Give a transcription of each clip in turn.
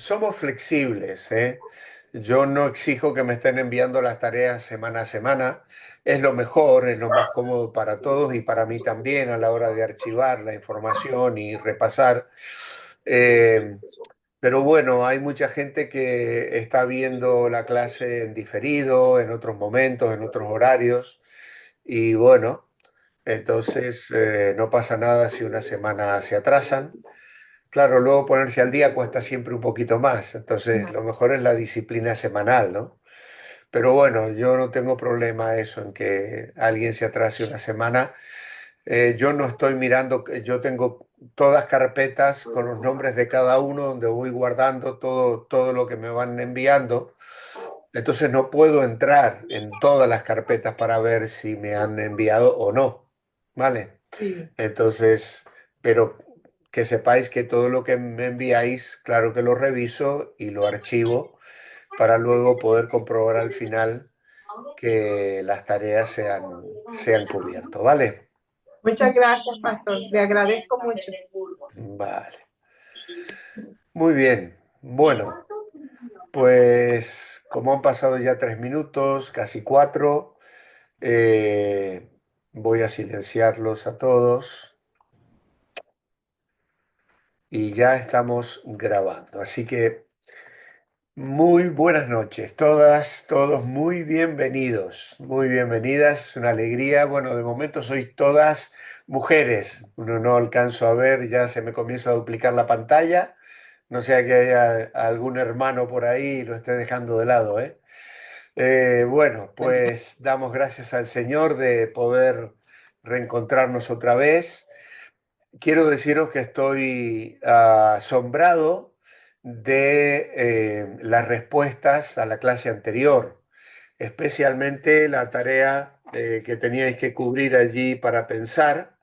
somos flexibles, ¿eh? Yo no exijo que me estén enviando las tareas semana a semana. Es lo mejor, es lo más cómodo para todos y para mí también a la hora de archivar la información y repasar. Eh, pero bueno, hay mucha gente que está viendo la clase en diferido, en otros momentos, en otros horarios. Y bueno, entonces no pasa nada si una semana se atrasan. Claro, luego ponerse al día cuesta siempre un poquito más, entonces lo mejor es la disciplina semanal, ¿no? Pero bueno, yo no tengo problema eso en que alguien se atrase una semana. Yo no estoy mirando, yo tengo todas carpetas con los nombres de cada uno donde voy guardando todo lo que me van enviando. Entonces no puedo entrar en todas las carpetas para ver si me han enviado o no, ¿vale? Sí. Entonces, pero que sepáis que todo lo que me enviáis, claro que lo reviso y lo archivo para luego poder comprobar al final que las tareas se han cubierto, ¿vale? Muchas gracias, pastor. Le agradezco mucho. Vale. Muy bien. Bueno, pues como han pasado ya 3 minutos, casi 4, eh, voy a silenciarlos a todos y ya estamos grabando. Así que muy buenas noches, todas, todos muy bienvenidos, muy bienvenidas, es una alegría. Bueno, de momento sois todas mujeres, no alcanzo a ver, ya se me comienza a duplicar la pantalla, no sea que haya algún hermano por ahí y lo esté dejando de lado, ¿eh? Bueno, pues damos gracias al Señor de poder reencontrarnos otra vez. Quiero deciros que estoy asombrado de las respuestas a la clase anterior, especialmente la tarea que teníais que cubrir allí para pensar.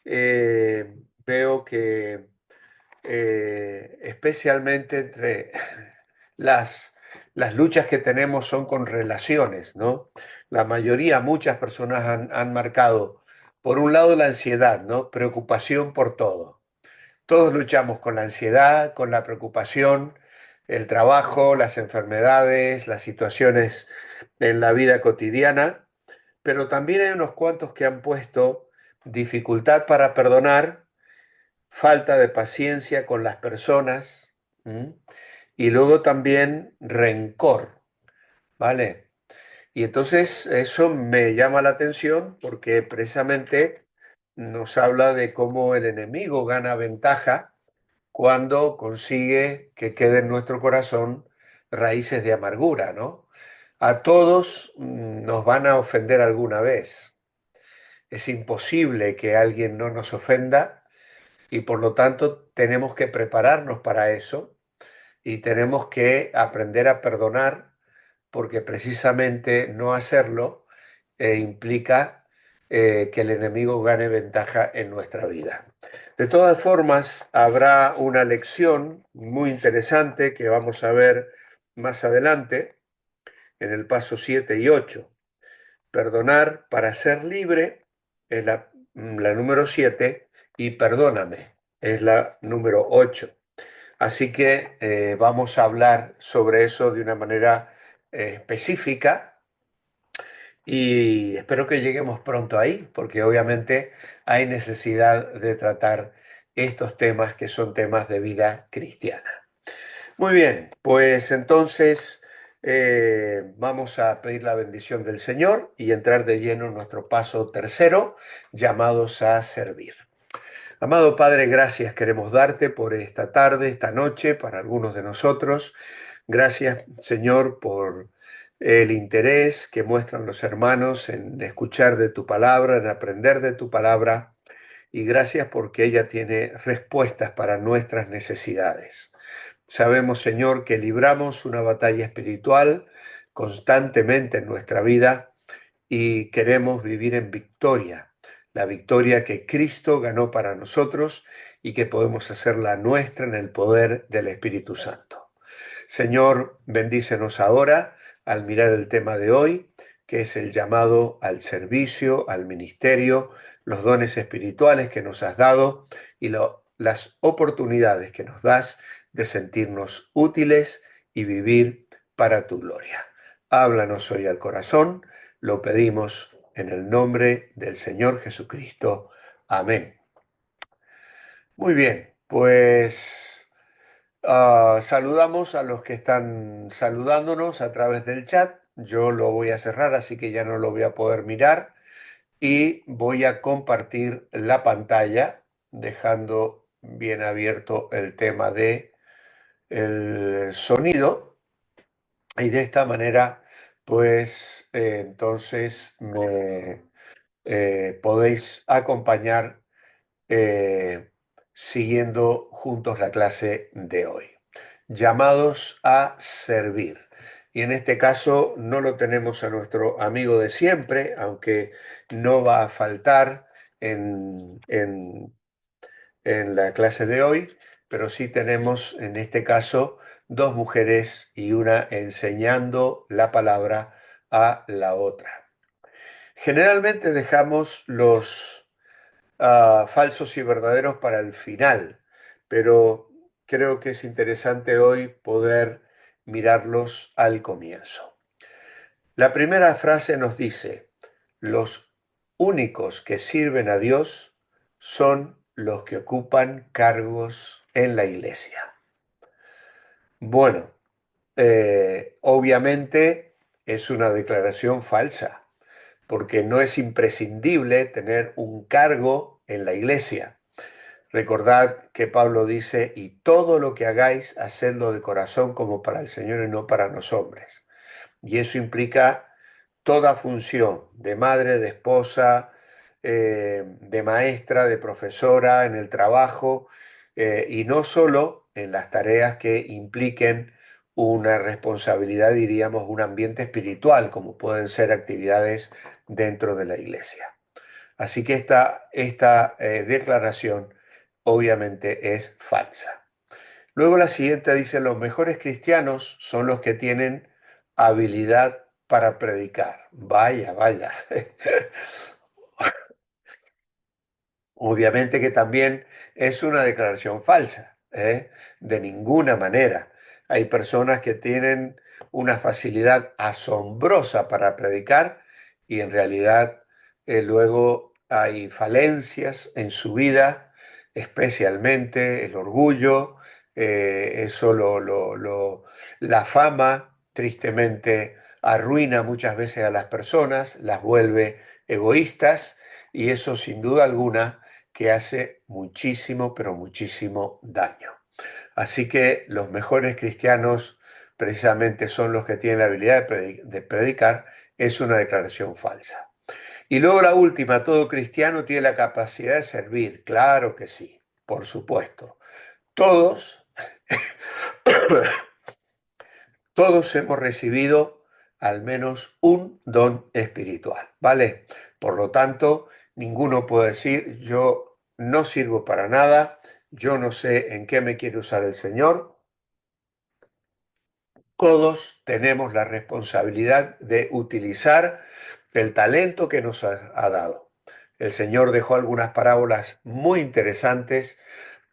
Veo que especialmente entre las, las luchas que tenemos son con relaciones, ¿no? La mayoría, muchas personas han marcado, por un lado, la ansiedad, ¿no? Preocupación por todo. Todos luchamos con la ansiedad, con la preocupación, el trabajo, las enfermedades, las situaciones en la vida cotidiana, pero también hay unos cuantos que han puesto dificultad para perdonar, falta de paciencia con las personas, ¿m? Y luego también rencor, ¿vale? Y entonces eso me llama la atención porque precisamente nos habla de cómo el enemigo gana ventaja cuando consigue que quede en nuestro corazón raíces de amargura, ¿no? A todos nos van a ofender alguna vez. Es imposible que alguien no nos ofenda y por lo tanto tenemos que prepararnos para eso y tenemos que aprender a perdonar porque precisamente no hacerlo implica que el enemigo gane ventaja en nuestra vida. De todas formas, habrá una lección muy interesante que vamos a ver más adelante en el paso 7 y 8. Perdonar para ser libre es la número 7 y perdóname es la número 8. Así que vamos a hablar sobre eso de una manera específica y espero que lleguemos pronto ahí, porque obviamente hay necesidad de tratar estos temas que son temas de vida cristiana. Muy bien, pues entonces vamos a pedir la bendición del Señor y entrar de lleno en nuestro paso tercero, llamados a servir. Amado Padre, gracias queremos darte por esta tarde, esta noche, para algunos de nosotros. Gracias, Señor, por el interés que muestran los hermanos en escuchar de tu palabra, en aprender de tu palabra. Y gracias porque ella tiene respuestas para nuestras necesidades. Sabemos, Señor, que libramos una batalla espiritual constantemente en nuestra vida y queremos vivir en victoria, la victoria que Cristo ganó para nosotros y que podemos hacerla nuestra en el poder del Espíritu Santo. Señor, bendícenos ahora al mirar el tema de hoy, que es el llamado al servicio, al ministerio, los dones espirituales que nos has dado y las oportunidades que nos das de sentirnos útiles y vivir para tu gloria. Háblanos hoy al corazón, lo pedimos en el nombre del Señor Jesucristo. Amén. Muy bien, pues saludamos a los que están saludándonos a través del chat. Yo lo voy a cerrar, así que ya no lo voy a poder mirar. Y voy a compartir la pantalla, dejando bien abierto el tema de el sonido. Y de esta manera, pues entonces me podéis acompañar siguiendo juntos la clase de hoy. Llamados a servir. Y en este caso no lo tenemos a nuestro amigo de siempre, aunque no va a faltar en la clase de hoy, pero sí tenemos en este caso dos mujeres y una enseñando la palabra a la otra. Generalmente dejamos los falsos y verdaderos para el final, pero creo que es interesante hoy poder mirarlos al comienzo. La primera frase nos dice, los únicos que sirven a Dios son los que ocupan cargos en la iglesia. Bueno, obviamente es una declaración falsa, porque no es imprescindible tener un cargo en la iglesia. Recordad que Pablo dice, y todo lo que hagáis, hacedlo de corazón como para el Señor y no para los hombres. Y eso implica toda función de madre, de esposa, de maestra, de profesora, en el trabajo, y no solo en las tareas que impliquen una responsabilidad, diríamos, un ambiente espiritual, como pueden ser actividades dentro de la iglesia. Así que esta declaración obviamente es falsa. Luego la siguiente dice, los mejores cristianos son los que tienen habilidad para predicar. Vaya, vaya. Obviamente que también es una declaración falsa, ¿eh? De ninguna manera. Hay personas que tienen una facilidad asombrosa para predicar y en realidad luego hay falencias en su vida, especialmente el orgullo, eso la fama tristemente arruina muchas veces a las personas, las vuelve egoístas y eso sin duda alguna que hace muchísimo, pero muchísimo daño. Así que los mejores cristianos precisamente son los que tienen la habilidad de predicar, es una declaración falsa. Y luego la última, todo cristiano tiene la capacidad de servir, claro que sí, por supuesto. Todos, todos hemos recibido al menos un don espiritual, ¿vale? Por lo tanto, ninguno puede decir, yo no sirvo para nada, yo no sé en qué me quiere usar el Señor. Todos tenemos la responsabilidad de utilizar el talento que nos ha dado. El Señor dejó algunas parábolas muy interesantes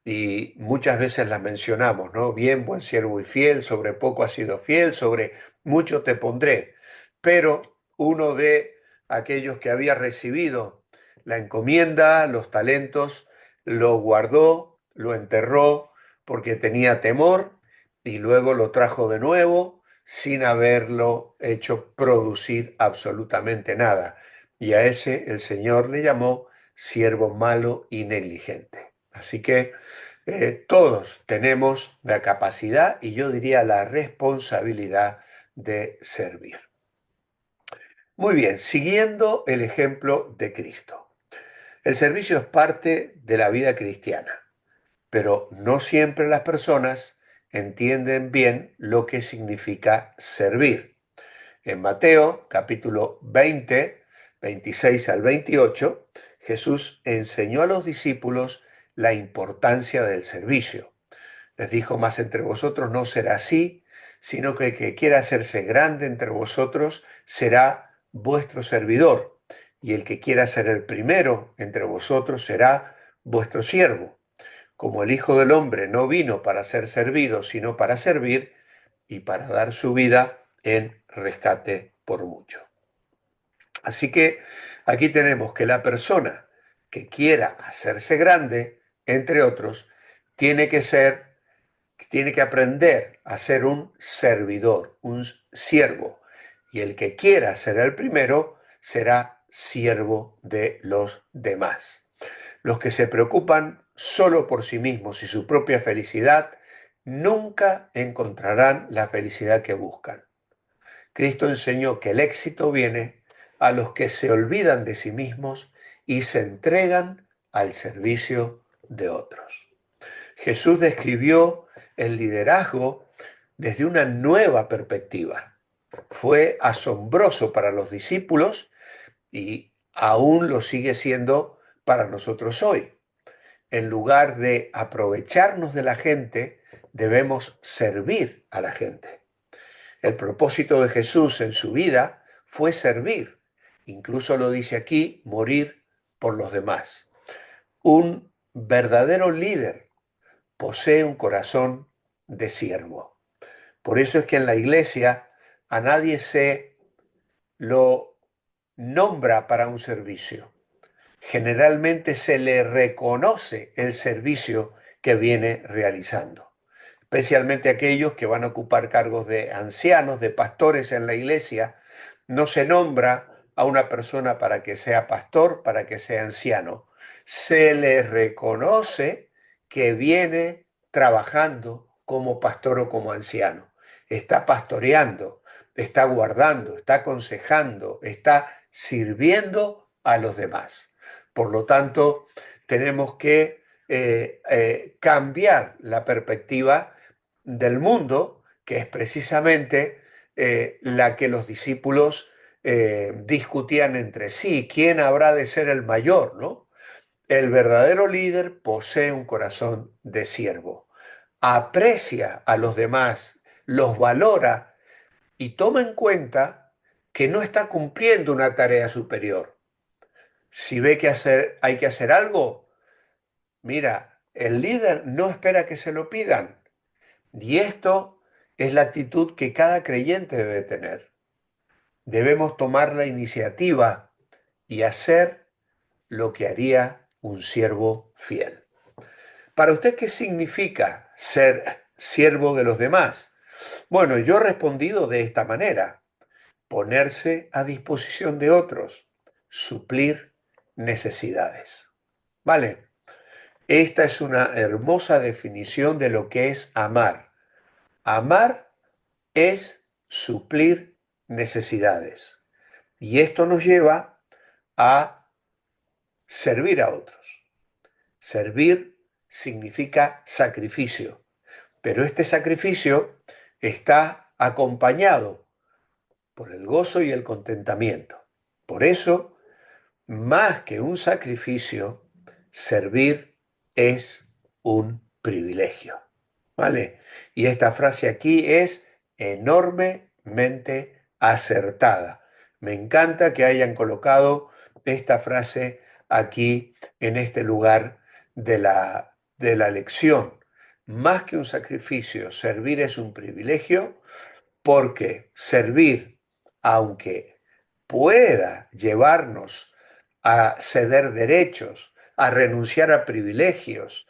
y muchas veces las mencionamos, ¿no? Bien, buen siervo y fiel, sobre poco has sido fiel, sobre mucho te pondré. Pero uno de aquellos que había recibido la encomienda, los talentos, lo guardó, lo enterró porque tenía temor y luego lo trajo de nuevo sin haberlo hecho producir absolutamente nada. Y a ese el Señor le llamó siervo malo y negligente. Así que todos tenemos la capacidad y yo diría la responsabilidad de servir. Muy bien, siguiendo el ejemplo de Cristo. El servicio es parte de la vida cristiana, pero no siempre las personas entienden bien lo que significa servir. En Mateo capítulo 20, 26 al 28, Jesús enseñó a los discípulos la importancia del servicio. Les dijo, más entre vosotros no será así, sino que el que quiera hacerse grande entre vosotros será vuestro servidor, y el que quiera ser el primero entre vosotros será vuestro siervo. como el Hijo del Hombre no vino para ser servido, sino para servir y para dar su vida en rescate por mucho. Así que aquí tenemos que la persona que quiera hacerse grande, entre otros, tiene que aprender a ser un servidor, un siervo. Y el que quiera ser el primero será siervo de los demás. Los que se preocupan solo por sí mismos y su propia felicidad nunca encontrarán la felicidad que buscan. Cristo enseñó que el éxito viene a los que se olvidan de sí mismos y se entregan al servicio de otros. Jesús describió el liderazgo desde una nueva perspectiva. Fue asombroso para los discípulos y aún lo sigue siendo para nosotros hoy. En lugar de aprovecharnos de la gente, debemos servir a la gente. El propósito de Jesús en su vida fue servir. Incluso lo dice aquí, morir por los demás. Un verdadero líder posee un corazón de siervo. Por eso es que en la iglesia a nadie se lo nombra para un servicio. Generalmente se le reconoce el servicio que viene realizando, especialmente aquellos que van a ocupar cargos de ancianos, de pastores en la iglesia. No se nombra a una persona para que sea pastor, para que sea anciano. Se le reconoce que viene trabajando como pastor o como anciano. Está pastoreando, está guardando, está aconsejando, está sirviendo a los demás. Por lo tanto, tenemos que cambiar la perspectiva del mundo, que es precisamente la que los discípulos discutían entre sí. ¿Quién habrá de ser el mayor, no? El verdadero líder posee un corazón de siervo, aprecia a los demás, los valora y toma en cuenta que no está cumpliendo una tarea superior. Si ve que hay que hacer algo, mira, el líder no espera que se lo pidan. Y esto es la actitud que cada creyente debe tener. Debemos tomar la iniciativa y hacer lo que haría un siervo fiel. ¿Para usted qué significa ser siervo de los demás? Bueno, yo he respondido de esta manera: ponerse a disposición de otros, suplir necesidades. ¿Vale? Esta es una hermosa definición de lo que es amar. Amar es suplir necesidades. Y esto nos lleva a servir a otros. Servir significa sacrificio, pero este sacrificio está acompañado por el gozo y el contentamiento. Por eso, más que un sacrificio, servir es un privilegio. ¿Vale? Y esta frase aquí es enormemente acertada. Me encanta que hayan colocado esta frase aquí en este lugar de la lección. Más que un sacrificio, servir es un privilegio, porque servir, aunque pueda llevarnos a ceder derechos, a renunciar a privilegios,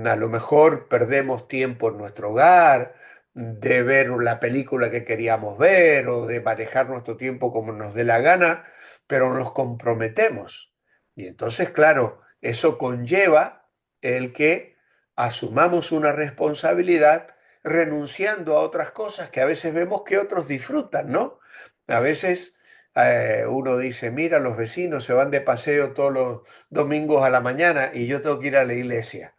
a lo mejor perdemos tiempo en nuestro hogar, de ver la película que queríamos ver o de manejar nuestro tiempo como nos dé la gana, pero nos comprometemos. Y entonces, claro, eso conlleva el que asumamos una responsabilidad renunciando a otras cosas que a veces vemos que otros disfrutan, ¿no? A veces uno dice, mira, los vecinos se van de paseo todos los domingos a la mañana y yo tengo que ir a la iglesia.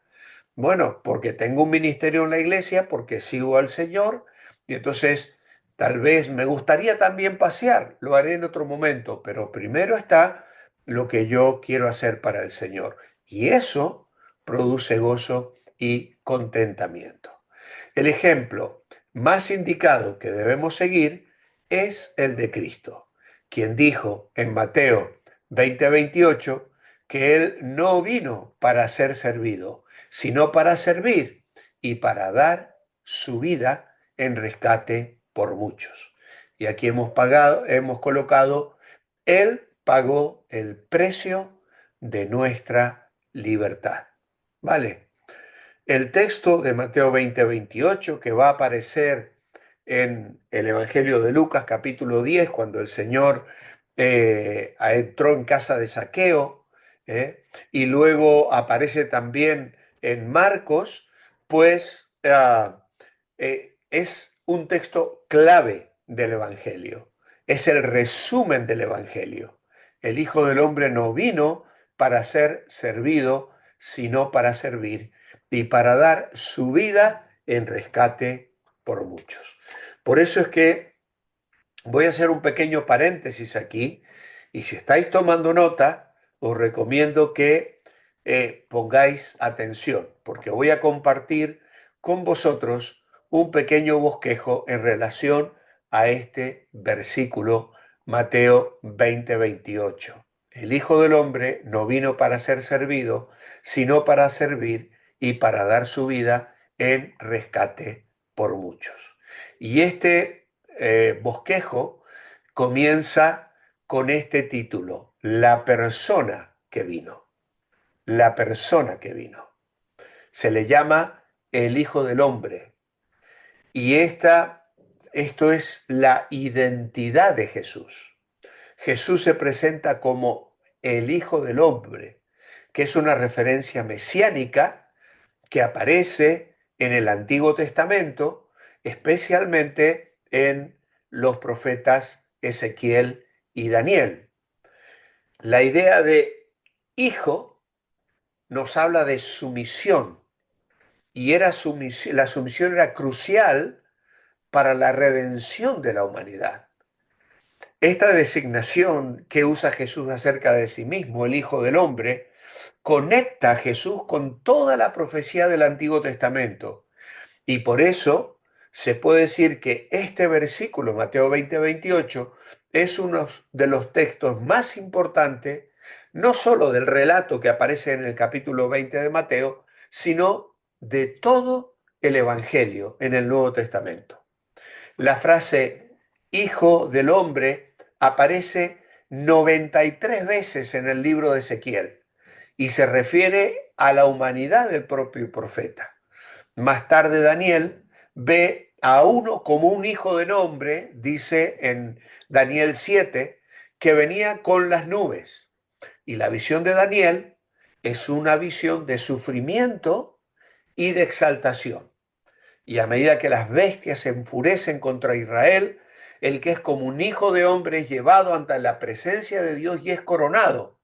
Bueno, porque tengo un ministerio en la iglesia, porque sigo al Señor, y entonces tal vez me gustaría también pasear, lo haré en otro momento, pero primero está lo que yo quiero hacer para el Señor. Y eso produce gozo y contentamiento. El ejemplo más indicado que debemos seguir es el de Cristo, quien dijo en Mateo 20:28 que Él no vino para ser servido, sino para servir y para dar su vida en rescate por muchos. Y aquí hemos colocado, Él pagó el precio de nuestra libertad. ¿Vale? El texto de Mateo 20:28 que va a aparecer en el Evangelio de Lucas capítulo 10, cuando el Señor entró en casa de Zaqueo, y luego aparece también en Marcos, pues es un texto clave del Evangelio, es el resumen del Evangelio. El Hijo del Hombre no vino para ser servido, sino para servir y para dar su vida en rescate por muchos. Por eso es que voy a hacer un pequeño paréntesis aquí, y si estáis tomando nota, os recomiendo que pongáis atención, porque voy a compartir con vosotros un pequeño bosquejo en relación a este versículo, Mateo 20:28. El Hijo del Hombre no vino para ser servido, sino para servir y para dar su vida en rescate por muchos. Y este bosquejo comienza con este título: La persona que vino. La persona que vino. Se le llama el Hijo del Hombre. Y esto es la identidad de Jesús. Jesús se presenta como el Hijo del Hombre, que es una referencia mesiánica que aparece en el Antiguo Testamento, especialmente en los profetas Ezequiel y Daniel. La idea de hijo nos habla de sumisión, y la sumisión era crucial para la redención de la humanidad. Esta designación que usa Jesús acerca de sí mismo, el Hijo del Hombre, conecta a Jesús con toda la profecía del Antiguo Testamento. Y por eso se puede decir que este versículo, Mateo 20:28, es uno de los textos más importantes, no solo del relato que aparece en el capítulo 20 de Mateo, sino de todo el Evangelio en el Nuevo Testamento. La frase Hijo del Hombre aparece 93 veces en el libro de Ezequiel y se refiere a la humanidad del propio profeta. Más tarde Daniel ve a uno como un hijo de hombre, dice en Daniel 7, que venía con las nubes. Y la visión de Daniel es una visión de sufrimiento y de exaltación. Y a medida que las bestias se enfurecen contra Israel, el que es como un hijo de hombre es llevado ante la presencia de Dios y es coronado.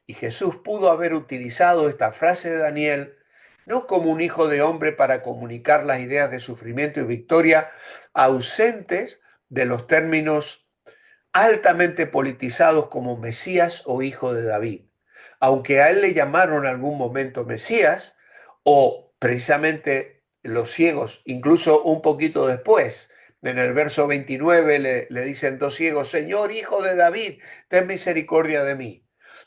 Y Jesús pudo haber utilizado esta frase de Daniel no como un hijo de hombre para comunicar las ideas de sufrimiento y victoria ausentes de los términos altamente politizados como Mesías o hijo de David. Aunque a él le llamaron en algún momento Mesías, o precisamente los ciegos, incluso un poquito después, en el verso 29 le dicen dos ciegos: Señor, hijo de David, ten misericordia de mí.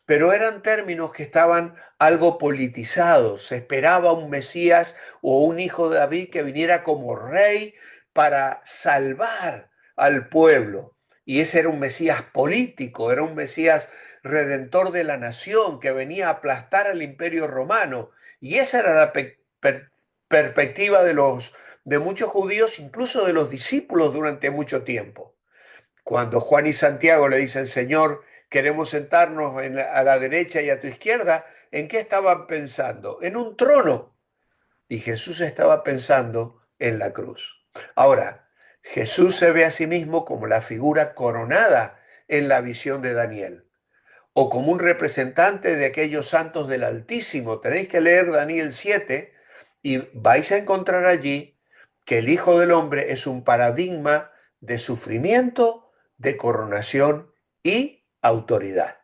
Pero eran términos que estaban algo politizados. Se esperaba un Mesías o un hijo de David que viniera como rey para salvar al pueblo. Y ese era un Mesías político, era un Mesías redentor de la nación que venía a aplastar al imperio romano. Y esa era la perspectiva de muchos judíos, incluso de los discípulos durante mucho tiempo. Cuando Juan y Santiago le dicen: Señor, queremos sentarnos a la derecha y a tu izquierda, ¿en qué estaban pensando? En un trono. Y Jesús estaba pensando en la cruz. Ahora, Jesús se ve a sí mismo como la figura coronada en la visión de Daniel, o como un representante de aquellos santos del Altísimo. Tenéis que leer Daniel 7 y vais a encontrar allí que el Hijo del Hombre es un paradigma de sufrimiento, de coronación y autoridad.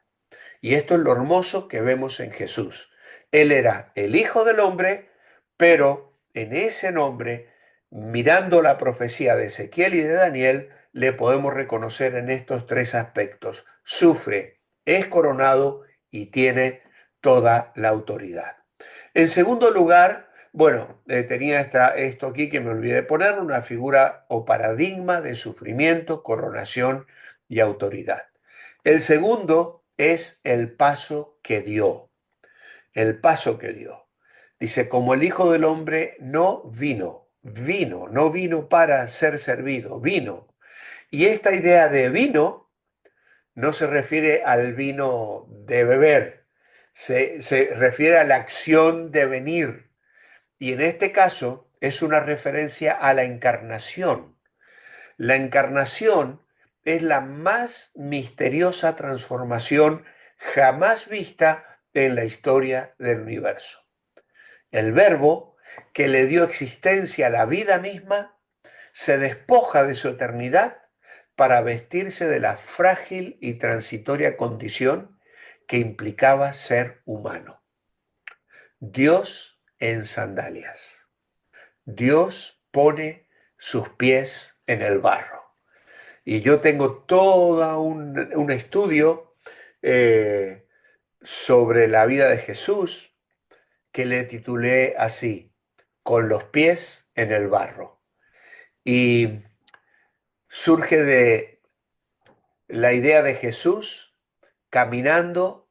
Y esto es lo hermoso que vemos en Jesús. Él era el Hijo del Hombre, pero en ese nombre, mirando la profecía de Ezequiel y de Daniel, le podemos reconocer en estos tres aspectos: sufre, es coronado y tiene toda la autoridad. En segundo lugar, bueno, tenía esto aquí que me olvidé de poner, una figura o paradigma de sufrimiento, coronación y autoridad. El segundo es el paso que dio, el paso que dio. Dice, como el Hijo del Hombre no vino para ser servido, vino. Y esta idea de vino no se refiere al vino de beber, se refiere a la acción de venir. Y en este caso es una referencia a la encarnación. La encarnación es la más misteriosa transformación jamás vista en la historia del universo. El verbo que le dio existencia a la vida misma se despoja de su eternidad para vestirse de la frágil y transitoria condición que implicaba ser humano. Dios en sandalias. Dios pone sus pies en el barro. Y yo tengo todo un estudio sobre la vida de Jesús que le titulé así, Con los pies en el barro. Y surge de la idea de Jesús caminando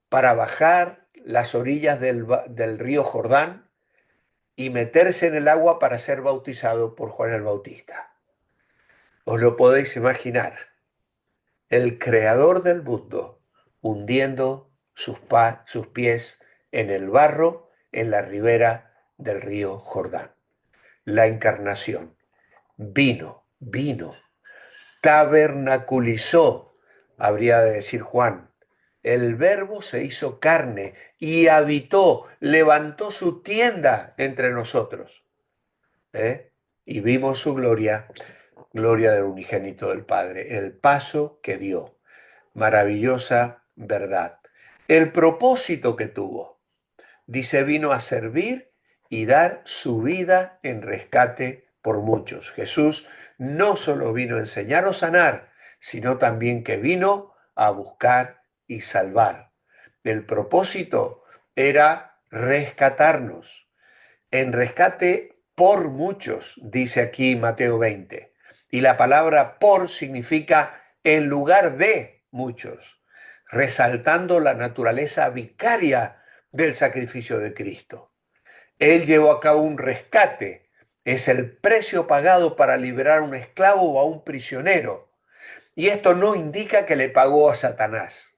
para bajar las orillas del río Jordán y meterse en el agua para ser bautizado por Juan el Bautista. Os lo podéis imaginar, el creador del mundo hundiendo sus pies en el barro en la ribera del río Jordán. La encarnación vino, tabernaculizó, habría de decir Juan. El Verbo se hizo carne y habitó, levantó su tienda entre nosotros. ¿Eh? Y vimos su gloria, gloria del unigénito del Padre, el paso que dio. Maravillosa verdad. El propósito que tuvo. Dice, vino a servir y dar su vida en rescate por muchos. Jesús no solo vino a enseñar o sanar, sino también que vino a buscar y salvar. El propósito era rescatarnos. En rescate por muchos, dice aquí Mateo 20. Y la palabra por significa en lugar de muchos, resaltando la naturaleza vicaria del sacrificio de Cristo. Él llevó a cabo un rescate, es el precio pagado para liberar a un esclavo o a un prisionero. Y esto no indica que le pagó a Satanás.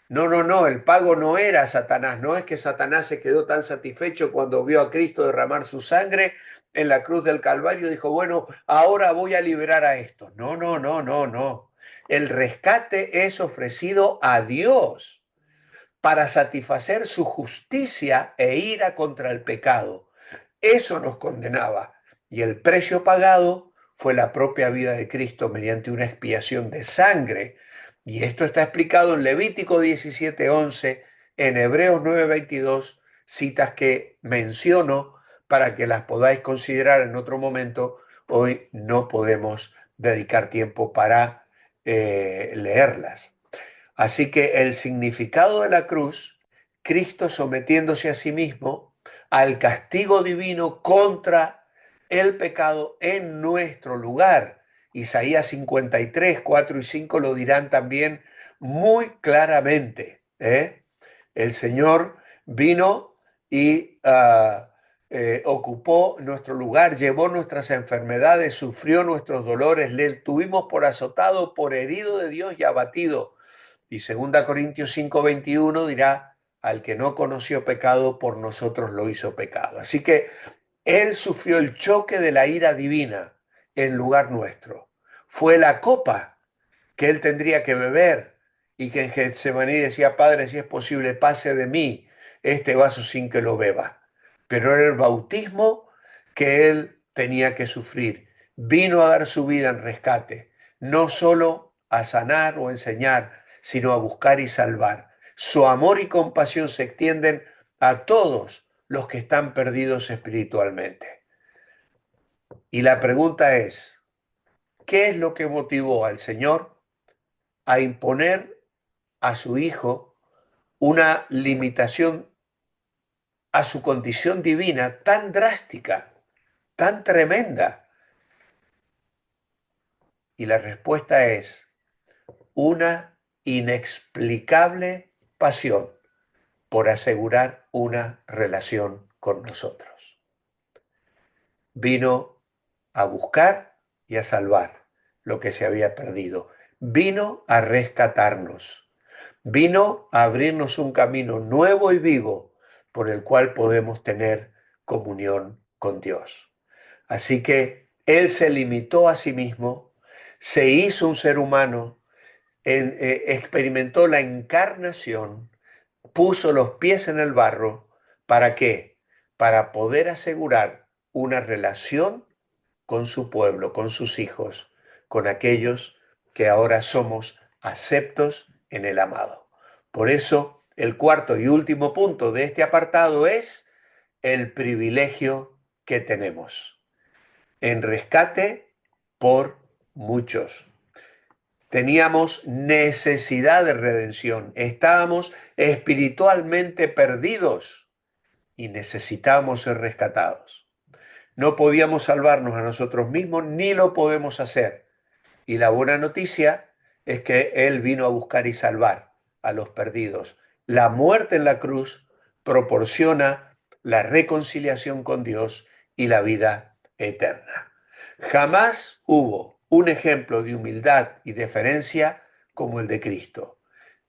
No, el pago no era Satanás, no es que Satanás se quedó tan satisfecho cuando vio a Cristo derramar su sangre en la cruz del Calvario y dijo, bueno, ahora voy a liberar a estos. No. El rescate es ofrecido a Dios para satisfacer su justicia e ira contra el pecado. Eso nos condenaba y el precio pagado fue la propia vida de Cristo mediante una expiación de sangre. Y esto está explicado en Levítico 17:11, en Hebreos 9:22, citas que menciono para que las podáis considerar en otro momento. Hoy no podemos dedicar tiempo para leerlas. Así que el significado de la cruz, Cristo sometiéndose a sí mismo al castigo divino contra el pecado en nuestro lugar. Isaías 53, 4 y 5 lo dirán también muy claramente. El Señor vino y ocupó nuestro lugar, llevó nuestras enfermedades, sufrió nuestros dolores, le tuvimos por azotado, por herido de Dios y abatido. Y 2 Corintios 5:21 dirá, al que no conoció pecado, por nosotros lo hizo pecado. Así que Él sufrió el choque de la ira divina en lugar nuestro. Fue la copa que Él tendría que beber y que en Getsemaní decía, Padre, si es posible, pase de mí este vaso sin que lo beba. Pero era el bautismo que Él tenía que sufrir. Vino a dar su vida en rescate, no solo a sanar o enseñar, sino a buscar y salvar. Su amor y compasión se extienden a todos los que están perdidos espiritualmente. Y la pregunta es, ¿qué es lo que motivó al Señor a imponer a su Hijo una limitación a su condición divina tan drástica, tan tremenda? Y la respuesta es una inexplicable pasión por asegurar una relación con nosotros. Vino a buscar y a salvar lo que se había perdido. Vino a rescatarnos. Vino a abrirnos un camino nuevo y vivo por el cual podemos tener comunión con Dios. Así que Él se limitó a sí mismo, se hizo un ser humano, experimentó la encarnación, puso los pies en el barro. ¿Para qué? Para poder asegurar una relación con su pueblo, con sus hijos, con aquellos que ahora somos aceptos en el amado. Por eso, el cuarto y último punto de este apartado es el privilegio que tenemos en rescate por muchos. Teníamos necesidad de redención, estábamos espiritualmente perdidos y necesitábamos ser rescatados. No podíamos salvarnos a nosotros mismos, ni lo podemos hacer. Y la buena noticia es que Él vino a buscar y salvar a los perdidos. La muerte en la cruz proporciona la reconciliación con Dios y la vida eterna. Jamás hubo un ejemplo de humildad y deferencia como el de Cristo.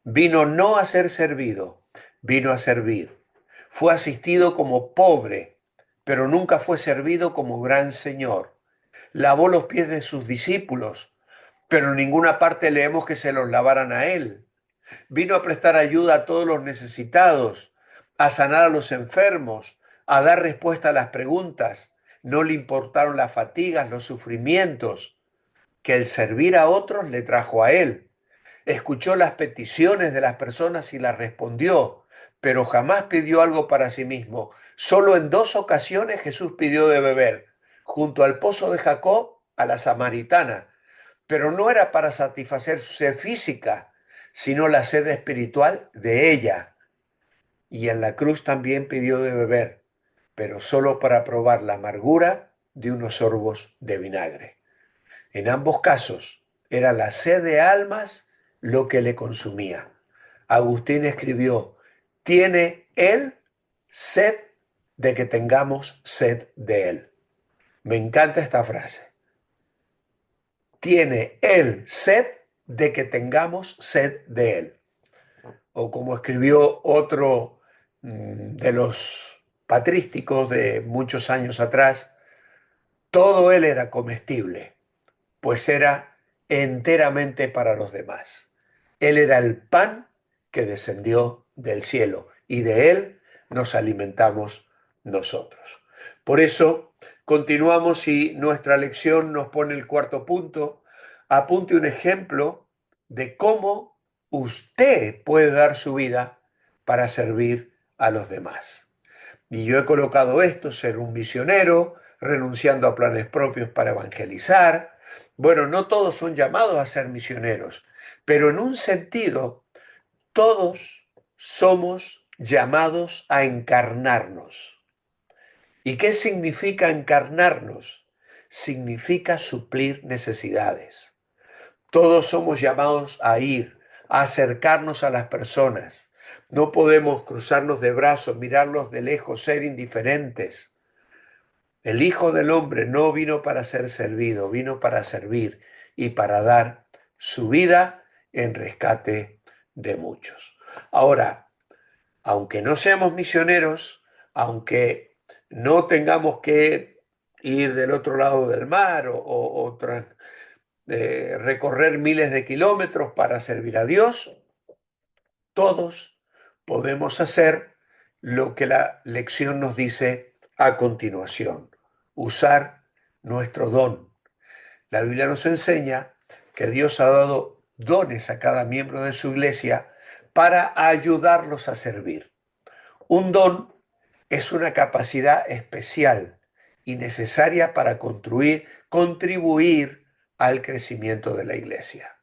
Vino no a ser servido, vino a servir. Fue asistido como pobre, pero nunca fue servido como gran Señor. Lavó los pies de sus discípulos, pero en ninguna parte leemos que se los lavaran a él. Vino a prestar ayuda a todos los necesitados, a sanar a los enfermos, a dar respuesta a las preguntas. No le importaron las fatigas, los sufrimientos que el servir a otros le trajo a él. Escuchó las peticiones de las personas y las respondió, pero jamás pidió algo para sí mismo. Solo en 2 ocasiones Jesús pidió de beber, junto al pozo de Jacob, a la samaritana, pero no era para satisfacer su sed física, sino la sed espiritual de ella. Y en la cruz también pidió de beber, pero solo para probar la amargura de unos sorbos de vinagre. En ambos casos era la sed de almas lo que le consumía. Agustín escribió: tiene él sed de que tengamos sed de él. Me encanta esta frase. Tiene él sed de que tengamos sed de él. O como escribió otro de los patrísticos de muchos años atrás, todo él era comestible, pues era enteramente para los demás. Él era el pan que descendió del cielo y de él nos alimentamos nosotros. Por eso continuamos y nuestra lección nos pone el cuarto punto. Apunte un ejemplo de cómo usted puede dar su vida para servir a los demás. Y yo he colocado esto: ser un misionero, renunciando a planes propios para evangelizar. Bueno, no todos son llamados a ser misioneros, pero en un sentido, todos somos llamados a encarnarnos. ¿Y qué significa encarnarnos? Significa suplir necesidades. Todos somos llamados a ir, a acercarnos a las personas. No podemos cruzarnos de brazos, mirarlos de lejos, ser indiferentes. El Hijo del Hombre no vino para ser servido, vino para servir y para dar su vida en rescate de muchos. Ahora, aunque no seamos misioneros, aunque no tengamos que ir del otro lado del mar o recorrer miles de kilómetros para servir a Dios, todos podemos hacer lo que la lección nos dice a continuación: usar nuestro don. La Biblia nos enseña que Dios ha dado dones a cada miembro de su iglesia para ayudarlos a servir. Un don es una capacidad especial y necesaria para contribuir al crecimiento de la iglesia.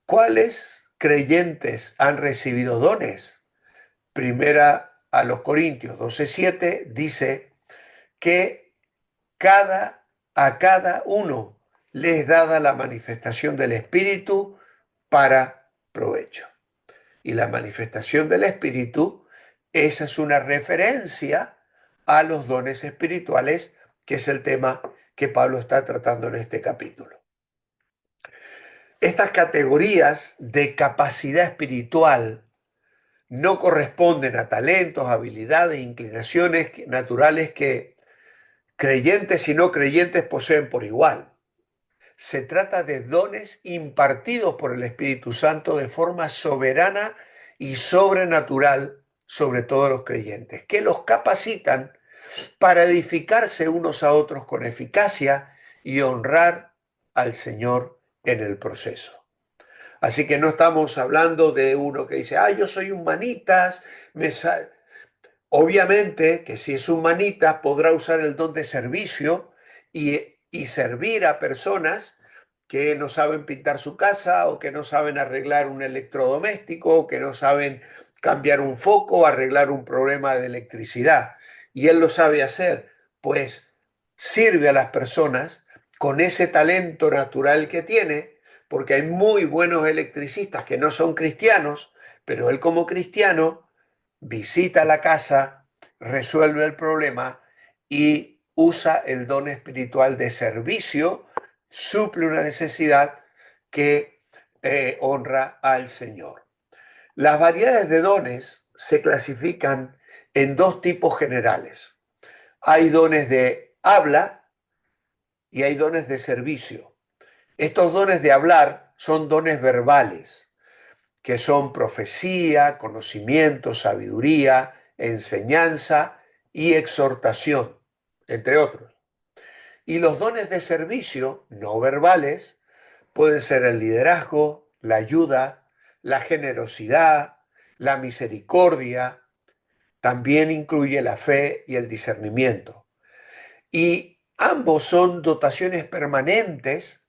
¿Cuáles creyentes han recibido dones. Primera a los Corintios 12:7 dice que a cada uno le es dada la manifestación del Espíritu para provecho. Y la manifestación del Espíritu, esa es una referencia a los dones espirituales, que es el tema que Pablo está tratando en este capítulo. Estas categorías de capacidad espiritual no corresponden a talentos, habilidades, inclinaciones naturales que creyentes y no creyentes poseen por igual. Se trata de dones impartidos por el Espíritu Santo de forma soberana y sobrenatural sobre todos los creyentes, que los capacitan para edificarse unos a otros con eficacia y honrar al Señor en el proceso. Así que no estamos hablando de uno que dice, yo soy un manitas, obviamente que si es un manitas podrá usar el don de servicio y servir a personas que no saben pintar su casa o que no saben arreglar un electrodoméstico o que no saben cambiar un foco o arreglar un problema de electricidad. Y él lo sabe hacer, pues sirve a las personas con ese talento natural que tiene, porque hay muy buenos electricistas que no son cristianos, pero él como cristiano visita la casa, resuelve el problema y usa el don espiritual de servicio, suple una necesidad que honra al Señor. Las variedades de dones se clasifican en dos tipos generales. Hay dones de habla y hay dones de servicio. Estos dones de hablar son dones verbales, que son profecía, conocimiento, sabiduría, enseñanza y exhortación, entre otros. Y los dones de servicio no verbales pueden ser el liderazgo, la ayuda, la generosidad, la misericordia, también incluye la fe y el discernimiento. Y ambos son dotaciones permanentes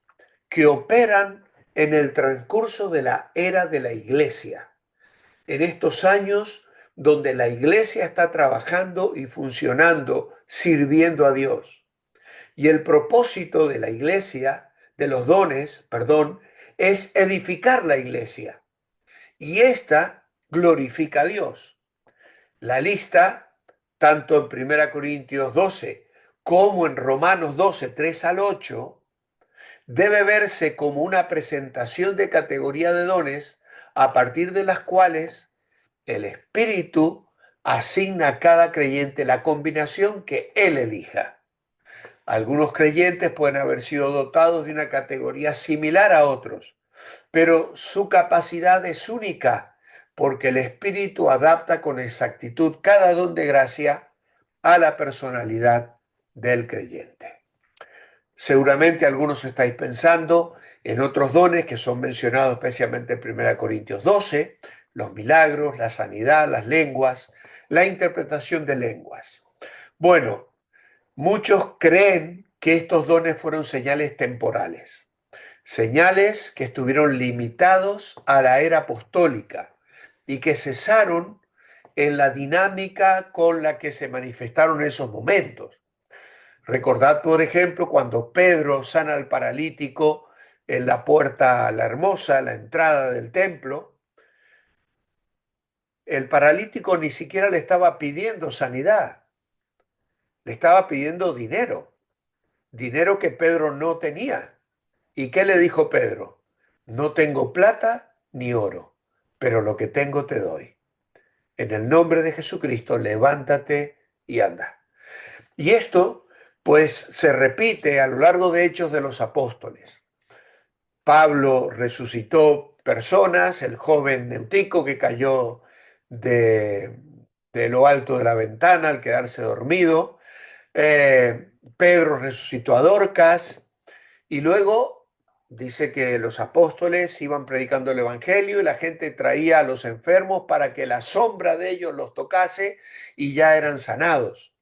que operan en el transcurso de la era de la iglesia, en estos años donde la iglesia está trabajando y funcionando, sirviendo a Dios. Y el propósito de la iglesia, de los dones, perdón, es edificar la iglesia. Y esta glorifica a Dios. La lista, tanto en 1 Corintios 12 como en Romanos 12, 3 al 8, debe verse como una presentación de categoría de dones a partir de las cuales el Espíritu asigna a cada creyente la combinación que él elija. Algunos creyentes pueden haber sido dotados de una categoría similar a otros, pero su capacidad es única porque el Espíritu adapta con exactitud cada don de gracia a la personalidad del creyente. Seguramente algunos estáis pensando en otros dones que son mencionados especialmente en 1 Corintios 12, los milagros, la sanidad, las lenguas, la interpretación de lenguas. Bueno, muchos creen que estos dones fueron señales temporales, señales que estuvieron limitados a la era apostólica y que cesaron en la dinámica con la que se manifestaron en esos momentos. Recordad, por ejemplo, cuando Pedro sana al paralítico en la puerta la hermosa, la entrada del templo, el paralítico ni siquiera le estaba pidiendo sanidad, le estaba pidiendo dinero, dinero que Pedro no tenía. ¿Y qué le dijo Pedro? No tengo plata ni oro, pero lo que tengo te doy. En el nombre de Jesucristo, levántate y anda. Y esto, pues, se repite a lo largo de Hechos de los Apóstoles. Pablo resucitó personas, el joven Eutico que cayó de, de lo alto de la ventana al quedarse dormido. Pedro resucitó a Dorcas y luego dice que los apóstoles iban predicando el evangelio y la gente traía a los enfermos para que la sombra de ellos los tocase y ya eran sanados.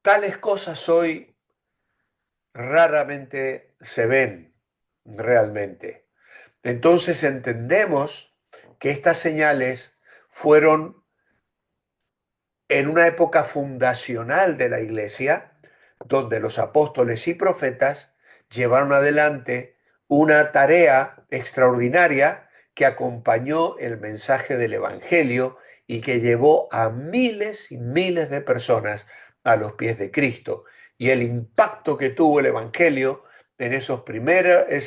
Tales cosas hoy raramente se ven realmente. Entonces entendemos que estas señales fueron en una época fundacional de la iglesia, donde los apóstoles y profetas llevaron adelante una tarea extraordinaria que acompañó el mensaje del Evangelio y que llevó a miles y miles de personas a los pies de Cristo. Y el impacto que tuvo el Evangelio en ese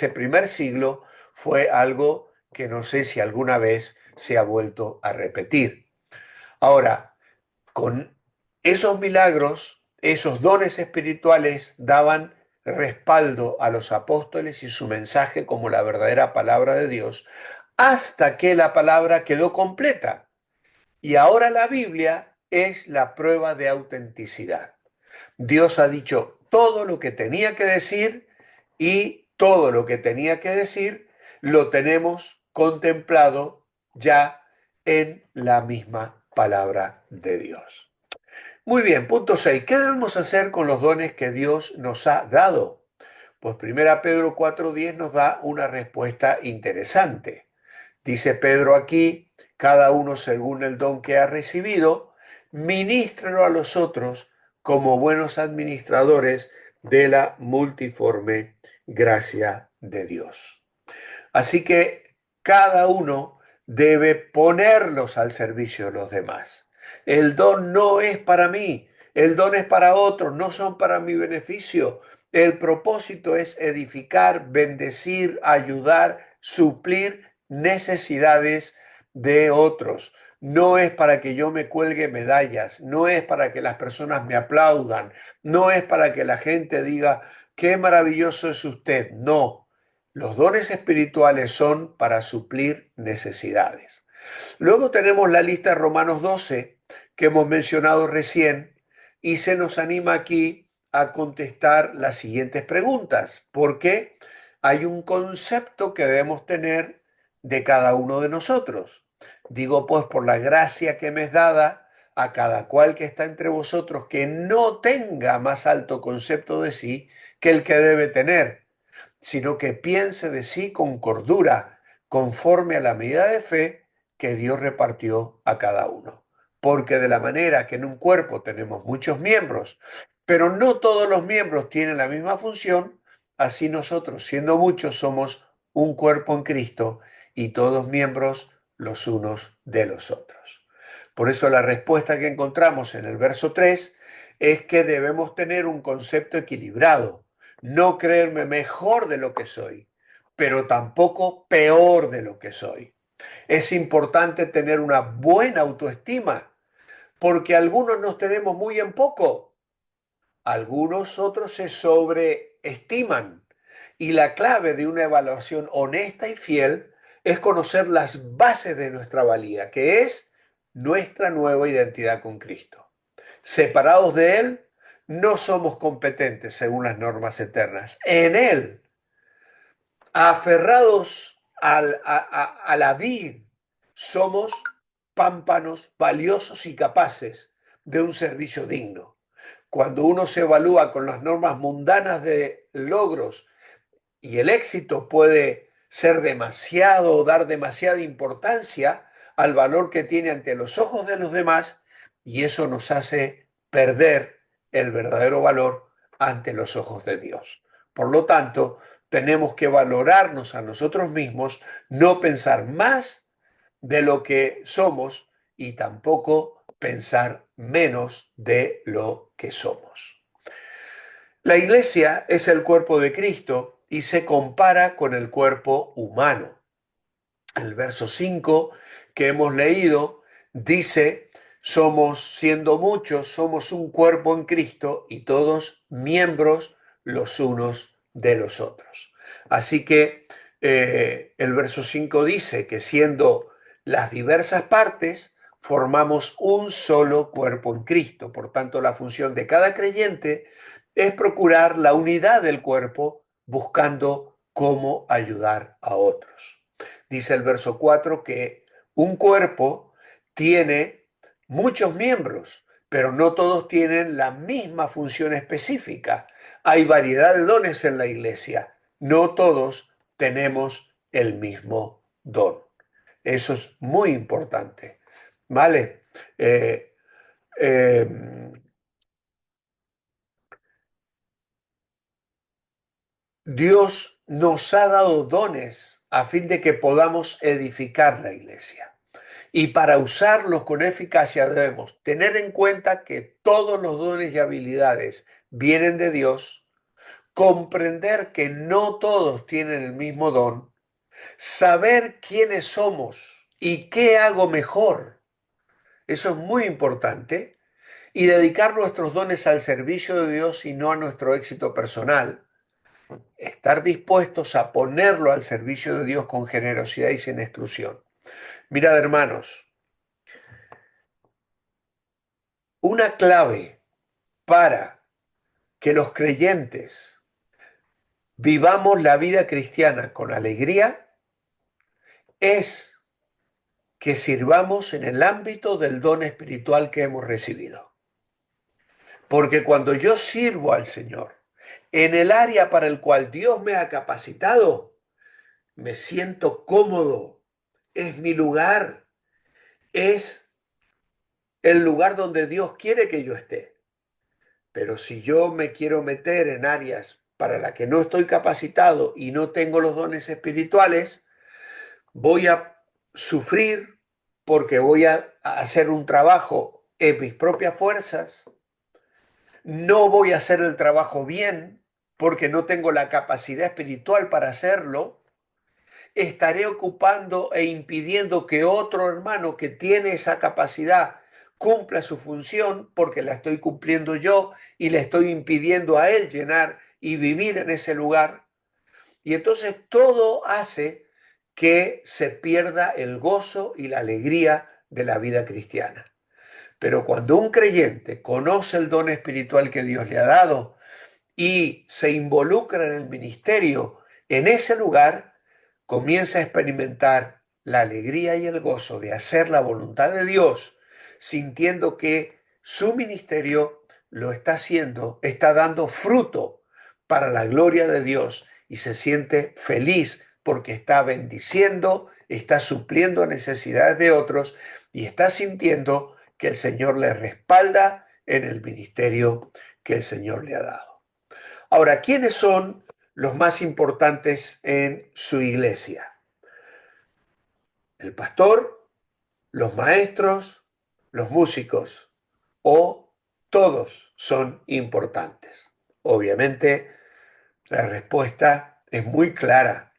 primer siglo fue algo que no sé si alguna vez se ha vuelto a repetir. Ahora, con esos milagros, esos dones espirituales daban respaldo a los apóstoles y su mensaje como la verdadera palabra de Dios, hasta que la palabra quedó completa. Y ahora la Biblia es la prueba de autenticidad. Dios ha dicho todo lo que tenía que decir y todo lo que tenía que decir lo tenemos contemplado ya en la misma palabra de Dios. Muy bien, punto 6. ¿Qué debemos hacer con los dones que Dios nos ha dado? Pues 1 Pedro 4:10 nos da una respuesta interesante. Dice Pedro aquí, cada uno según el don que ha recibido, ministrelo a los otros como buenos administradores de la multiforme gracia de Dios. Así que cada uno debe ponerlos al servicio de los demás. El don no es para mí, el don es para otros, no son para mi beneficio. El propósito es edificar, bendecir, ayudar, suplir necesidades de otros. No es para que yo me cuelgue medallas, no es para que las personas me aplaudan, no es para que la gente diga, qué maravilloso es usted. No, los dones espirituales son para suplir necesidades. Luego tenemos la lista de Romanos 12 que hemos mencionado recién y se nos anima aquí a contestar las siguientes preguntas, porque hay un concepto que debemos tener de cada uno de nosotros. Digo, pues, por la gracia que me es dada a cada cual que está entre vosotros, que no tenga más alto concepto de sí que el que debe tener, sino que piense de sí con cordura, conforme a la medida de fe que Dios repartió a cada uno. Porque de la manera que en un cuerpo tenemos muchos miembros, pero no todos los miembros tienen la misma función, así nosotros, siendo muchos, somos un cuerpo en Cristo y todos miembros los unos de los otros. Por eso la respuesta que encontramos en el verso 3 es que debemos tener un concepto equilibrado, no creerme mejor de lo que soy, pero tampoco peor de lo que soy. Es importante tener una buena autoestima, porque algunos nos tenemos muy en poco, algunos otros se sobreestiman. Y la clave de una evaluación honesta y fiel es conocer las bases de nuestra valía, que es nuestra nueva identidad con Cristo. Separados de Él, no somos competentes según las normas eternas. En Él, aferrados a la vid, somos pámpanos valiosos y capaces de un servicio digno. Cuando uno se evalúa con las normas mundanas de logros y el éxito puede ser demasiado o dar demasiada importancia al valor que tiene ante los ojos de los demás, y eso nos hace perder el verdadero valor ante los ojos de Dios. Por lo tanto, tenemos que valorarnos a nosotros mismos, no pensar más de lo que somos y tampoco pensar menos de lo que somos. La iglesia es el cuerpo de Cristo y se compara con el cuerpo humano. El verso 5 que hemos leído dice, somos, siendo muchos, somos un cuerpo en Cristo y todos miembros los unos de los otros. Así que el verso 5 dice que siendo las diversas partes, formamos un solo cuerpo en Cristo. Por tanto, la función de cada creyente es procurar la unidad del cuerpo buscando cómo ayudar a otros. Dice el verso 4 que un cuerpo tiene muchos miembros, pero no todos tienen la misma función específica. Hay variedad de dones en la iglesia, no todos tenemos el mismo don. Eso es muy importante, ¿vale? Eh, eh, Dios nos ha dado dones a fin de que podamos edificar la iglesia. Y para usarlos con eficacia debemos tener en cuenta que todos los dones y habilidades vienen de Dios, comprender que no todos tienen el mismo don, saber quiénes somos y qué hago mejor. Eso es muy importante. Y dedicar nuestros dones al servicio de Dios y no a nuestro éxito personal. Estar dispuestos a ponerlo al servicio de Dios con generosidad y sin exclusión. Mirad, hermanos, una clave para que los creyentes vivamos la vida cristiana con alegría es que sirvamos en el ámbito del don espiritual que hemos recibido. Porque cuando yo sirvo al Señor en el área para el cual Dios me ha capacitado, me siento cómodo, es mi lugar, es el lugar donde Dios quiere que yo esté. Pero si yo me quiero meter en áreas para las que no estoy capacitado y no tengo los dones espirituales, voy a sufrir porque voy a hacer un trabajo en mis propias fuerzas, no voy a hacer el trabajo bien porque no tengo la capacidad espiritual para hacerlo, estaré ocupando e impidiendo que otro hermano que tiene esa capacidad cumpla su función porque la estoy cumpliendo yo y le estoy impidiendo a él llenar y vivir en ese lugar. Y entonces todo hace que se pierda el gozo y la alegría de la vida cristiana. Pero cuando un creyente conoce el don espiritual que Dios le ha dado y se involucra en el ministerio en ese lugar, comienza a experimentar la alegría y el gozo de hacer la voluntad de Dios, sintiendo que su ministerio lo está haciendo, está dando fruto para la gloria de Dios y se siente feliz porque está bendiciendo, está supliendo necesidades de otros y está sintiendo que el Señor le respalda en el ministerio que el Señor le ha dado. Ahora, ¿quiénes son los más importantes en su iglesia? El pastor, los maestros, los músicos, o todos son importantes. Obviamente, la respuesta es muy clara.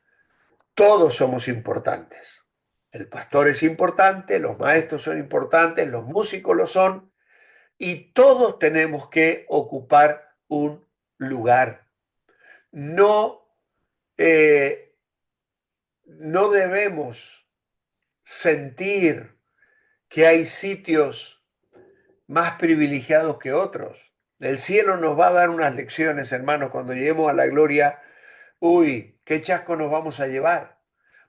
Todos somos importantes. El pastor es importante, los maestros son importantes, los músicos lo son, y todos tenemos que ocupar un lugar. No, no debemos sentir que hay sitios más privilegiados que otros. El cielo nos va a dar unas lecciones, hermanos, cuando lleguemos a la gloria. Uy, qué chasco nos vamos a llevar.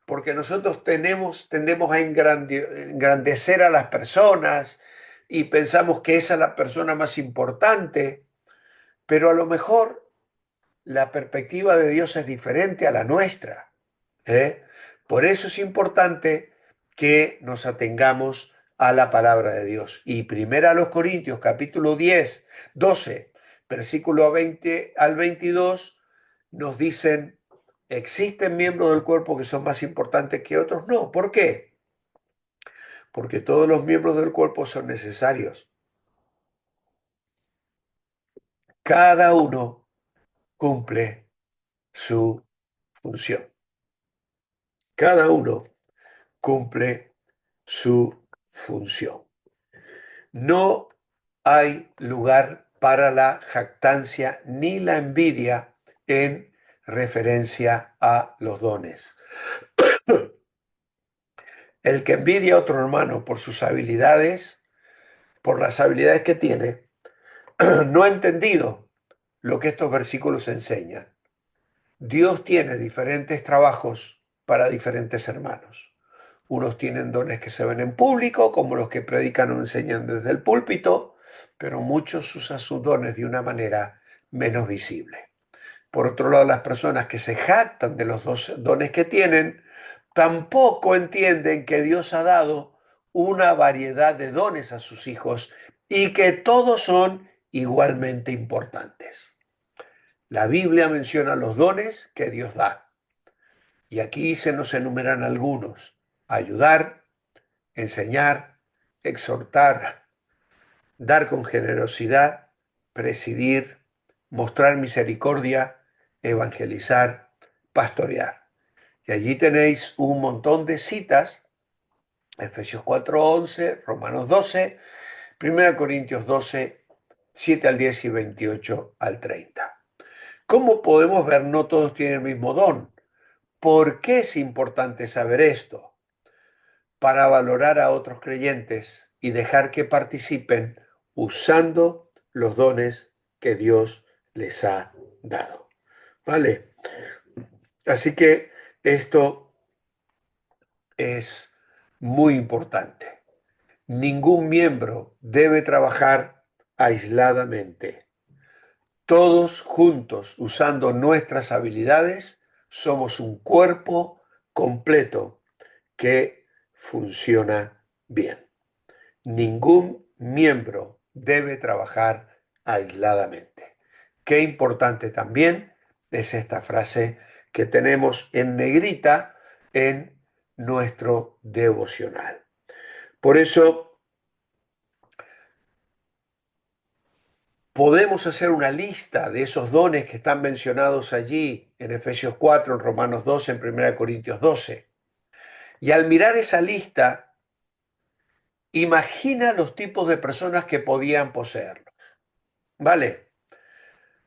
Porque nosotros tendemos a engrandecer a las personas y pensamos que esa es la persona más importante, pero a lo mejor la perspectiva de Dios es diferente a la nuestra, ¿eh? Por eso es importante que nos atengamos a la palabra de Dios. Y primera a los Corintios, capítulo 10, 12, versículo 20 al 22, nos dicen, ¿existen miembros del cuerpo que son más importantes que otros? No, ¿por qué? Porque todos los miembros del cuerpo son necesarios. Cada uno cumple su función. Cada uno cumple su función. No hay lugar para la jactancia ni la envidia en referencia a los dones. El que envidia a otro hermano por sus habilidades, por las habilidades que tiene, no ha entendido lo que estos versículos enseñan. Dios tiene diferentes trabajos para diferentes hermanos. Unos tienen dones que se ven en público, como los que predican o enseñan desde el púlpito, pero muchos usan sus dones de una manera menos visible. Por otro lado, las personas que se jactan de los dos dones que tienen, tampoco entienden que Dios ha dado una variedad de dones a sus hijos y que todos son igualmente importantes. La Biblia menciona los dones que Dios da y aquí se nos enumeran algunos: ayudar, enseñar, exhortar, dar con generosidad, presidir, mostrar misericordia, evangelizar, pastorear. Y allí tenéis un montón de citas: Efesios 4:11, Romanos 12, 1 Corintios 12, 7 al 10 y 28 al 30. Como podemos ver, no todos tienen el mismo don. ¿Por qué es importante saber esto? Para valorar a otros creyentes y dejar que participen usando los dones que Dios les ha dado. ¿Vale? Así que esto es muy importante. Ningún miembro debe trabajar aisladamente. Todos juntos, usando nuestras habilidades, somos un cuerpo completo que funciona bien. Ningún miembro debe trabajar aisladamente. Qué importante también es esta frase que tenemos en negrita en nuestro devocional. Por eso podemos hacer una lista de esos dones que están mencionados allí en Efesios 4, en Romanos 12, en 1 Corintios 12. Y al mirar esa lista, imagina los tipos de personas que podían poseerlo. ¿Vale?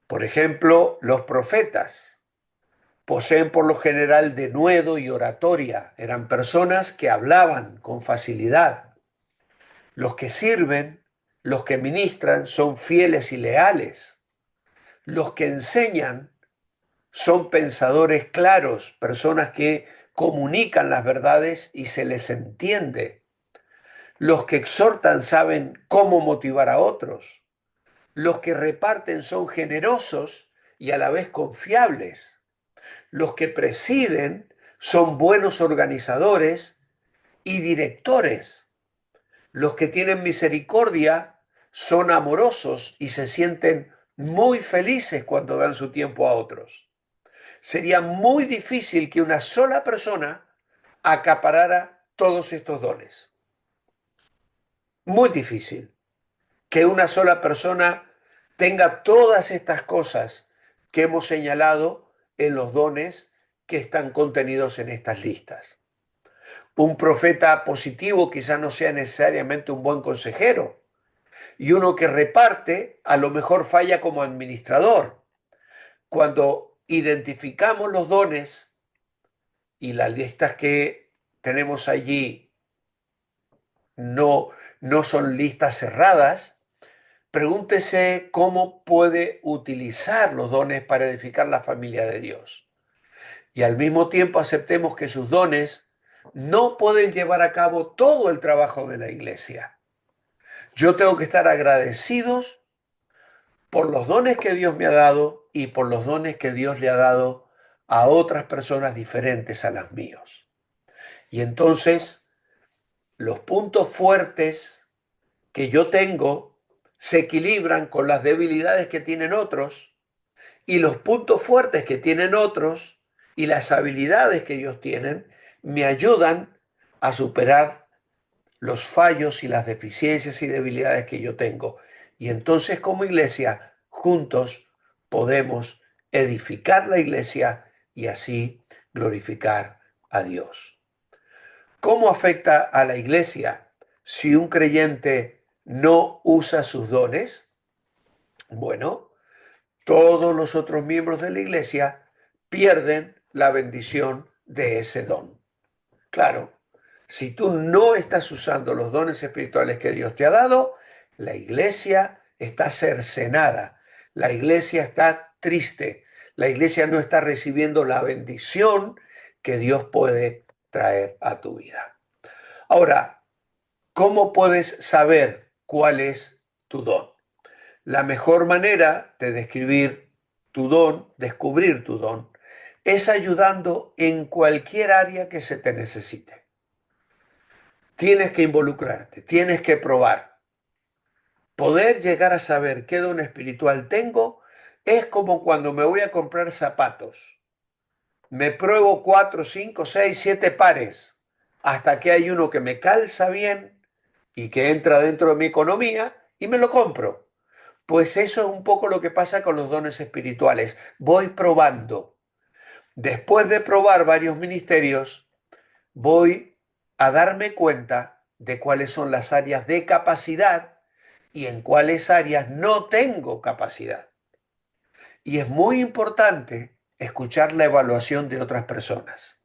Por ejemplo, los profetas poseen por lo general denuedo y oratoria. Eran personas que hablaban con facilidad. Los que sirven, los que ministran, son fieles y leales. Los que enseñan son pensadores claros, personas que comunican las verdades y se les entiende. Los que exhortan saben cómo motivar a otros. Los que reparten son generosos y a la vez confiables. Los que presiden son buenos organizadores y directores. Los que tienen misericordia son amorosos y se sienten muy felices cuando dan su tiempo a otros. Sería muy difícil que una sola persona acaparara todos estos dones. Muy difícil que una sola persona tenga todas estas cosas que hemos señalado en los dones que están contenidos en estas listas. Un profeta positivo quizás no sea necesariamente un buen consejero, y uno que reparte a lo mejor falla como administrador. Cuando identificamos los dones y las listas que tenemos allí no son listas cerradas, pregúntese cómo puede utilizar los dones para edificar la familia de Dios. Y al mismo tiempo aceptemos que sus dones no pueden llevar a cabo todo el trabajo de la iglesia. Yo tengo que estar agradecidos por los dones que Dios me ha dado y por los dones que Dios le ha dado a otras personas diferentes a las míos. Y entonces los puntos fuertes que yo tengo se equilibran con las debilidades que tienen otros, y los puntos fuertes que tienen otros y las habilidades que ellos tienen me ayudan a superar los fallos y las deficiencias y debilidades que yo tengo. Y entonces como iglesia, juntos podemos edificar la iglesia y así glorificar a Dios. ¿Cómo afecta a la iglesia si un creyente no usa sus dones? Bueno, todos los otros miembros de la iglesia pierden la bendición de ese don. Claro, si tú no estás usando los dones espirituales que Dios te ha dado, la iglesia está cercenada, la iglesia está triste, la iglesia no está recibiendo la bendición que Dios puede traer a tu vida. Ahora, ¿cómo puedes saber cuál es tu don? La mejor manera de descubrir tu don es ayudando en cualquier área que se te necesite. Tienes que involucrarte, tienes que probar. Poder llegar a saber qué don espiritual tengo es como cuando me voy a comprar zapatos. Me pruebo 4, 5, 6, 7 pares hasta que hay uno que me calza bien y que entra dentro de mi economía y me lo compro. Pues eso es un poco lo que pasa con los dones espirituales. Voy probando. Después de probar varios ministerios, voy a darme cuenta de cuáles son las áreas de capacidad y en cuáles áreas no tengo capacidad. Y es muy importante escuchar la evaluación de otras personas.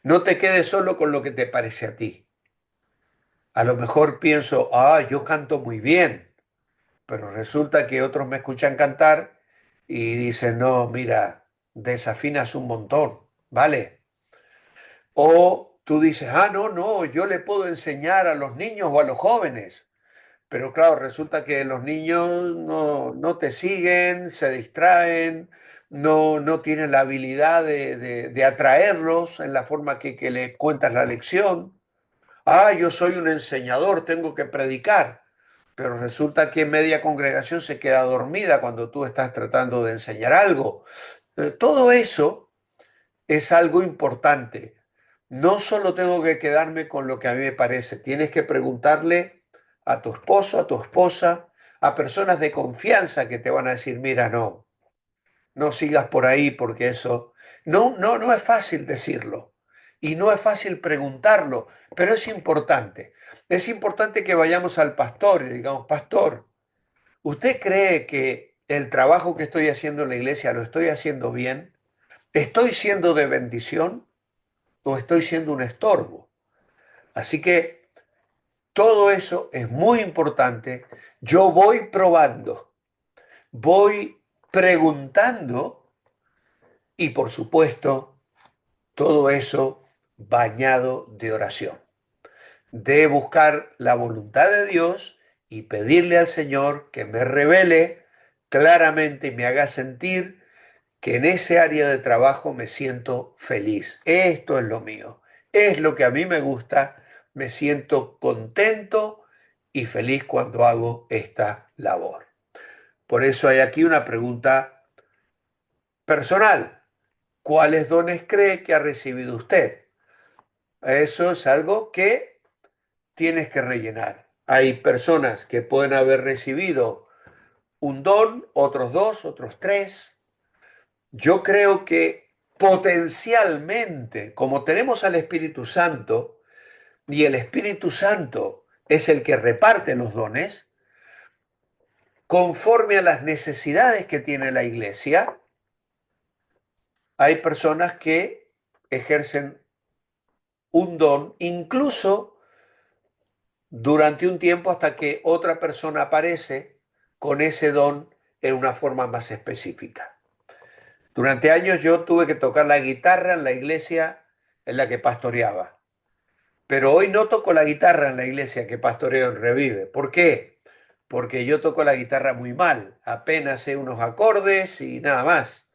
No te quedes solo con lo que te parece a ti. A lo mejor pienso, yo canto muy bien, pero resulta que otros me escuchan cantar y dicen, no, mira, desafinas un montón, ¿vale? O tú dices, no, no, yo le puedo enseñar a los niños o a los jóvenes. Pero claro, resulta que los niños no te siguen, se distraen, no tienen la habilidad de atraerlos en la forma que le cuentas la lección. Yo soy un enseñador, tengo que predicar. Pero resulta que media congregación se queda dormida cuando tú estás tratando de enseñar algo. Todo eso es algo importante. No solo tengo que quedarme con lo que a mí me parece, tienes que preguntarle a tu esposo, a tu esposa, a personas de confianza que te van a decir, mira, no sigas por ahí porque eso... No es fácil decirlo y no es fácil preguntarlo, pero es importante. Es importante que vayamos al pastor y digamos, pastor, ¿usted cree que el trabajo que estoy haciendo en la iglesia lo estoy haciendo bien? ¿Estoy siendo de bendición o estoy siendo un estorbo? Así que todo eso es muy importante. Yo voy probando, voy preguntando y por supuesto todo eso bañado de oración, de buscar la voluntad de Dios y pedirle al Señor que me revele claramente y me haga sentir que en ese área de trabajo me siento feliz. Esto es lo mío, es lo que a mí me gusta, me siento contento y feliz cuando hago esta labor. Por eso hay aquí una pregunta personal. ¿Cuáles dones cree que ha recibido usted? Eso es algo que tienes que rellenar. Hay personas que pueden haber recibido un don, otros dos, otros tres. Yo creo que potencialmente, como tenemos al Espíritu Santo, y el Espíritu Santo es el que reparte los dones, conforme a las necesidades que tiene la iglesia, hay personas que ejercen un don, incluso durante un tiempo hasta que otra persona aparece con ese don en una forma más específica. Durante años yo tuve que tocar la guitarra en la iglesia en la que pastoreaba, pero hoy no toco la guitarra en la iglesia que pastoreo en Revive. ¿Por qué? Porque yo toco la guitarra muy mal, apenas sé unos acordes y nada más.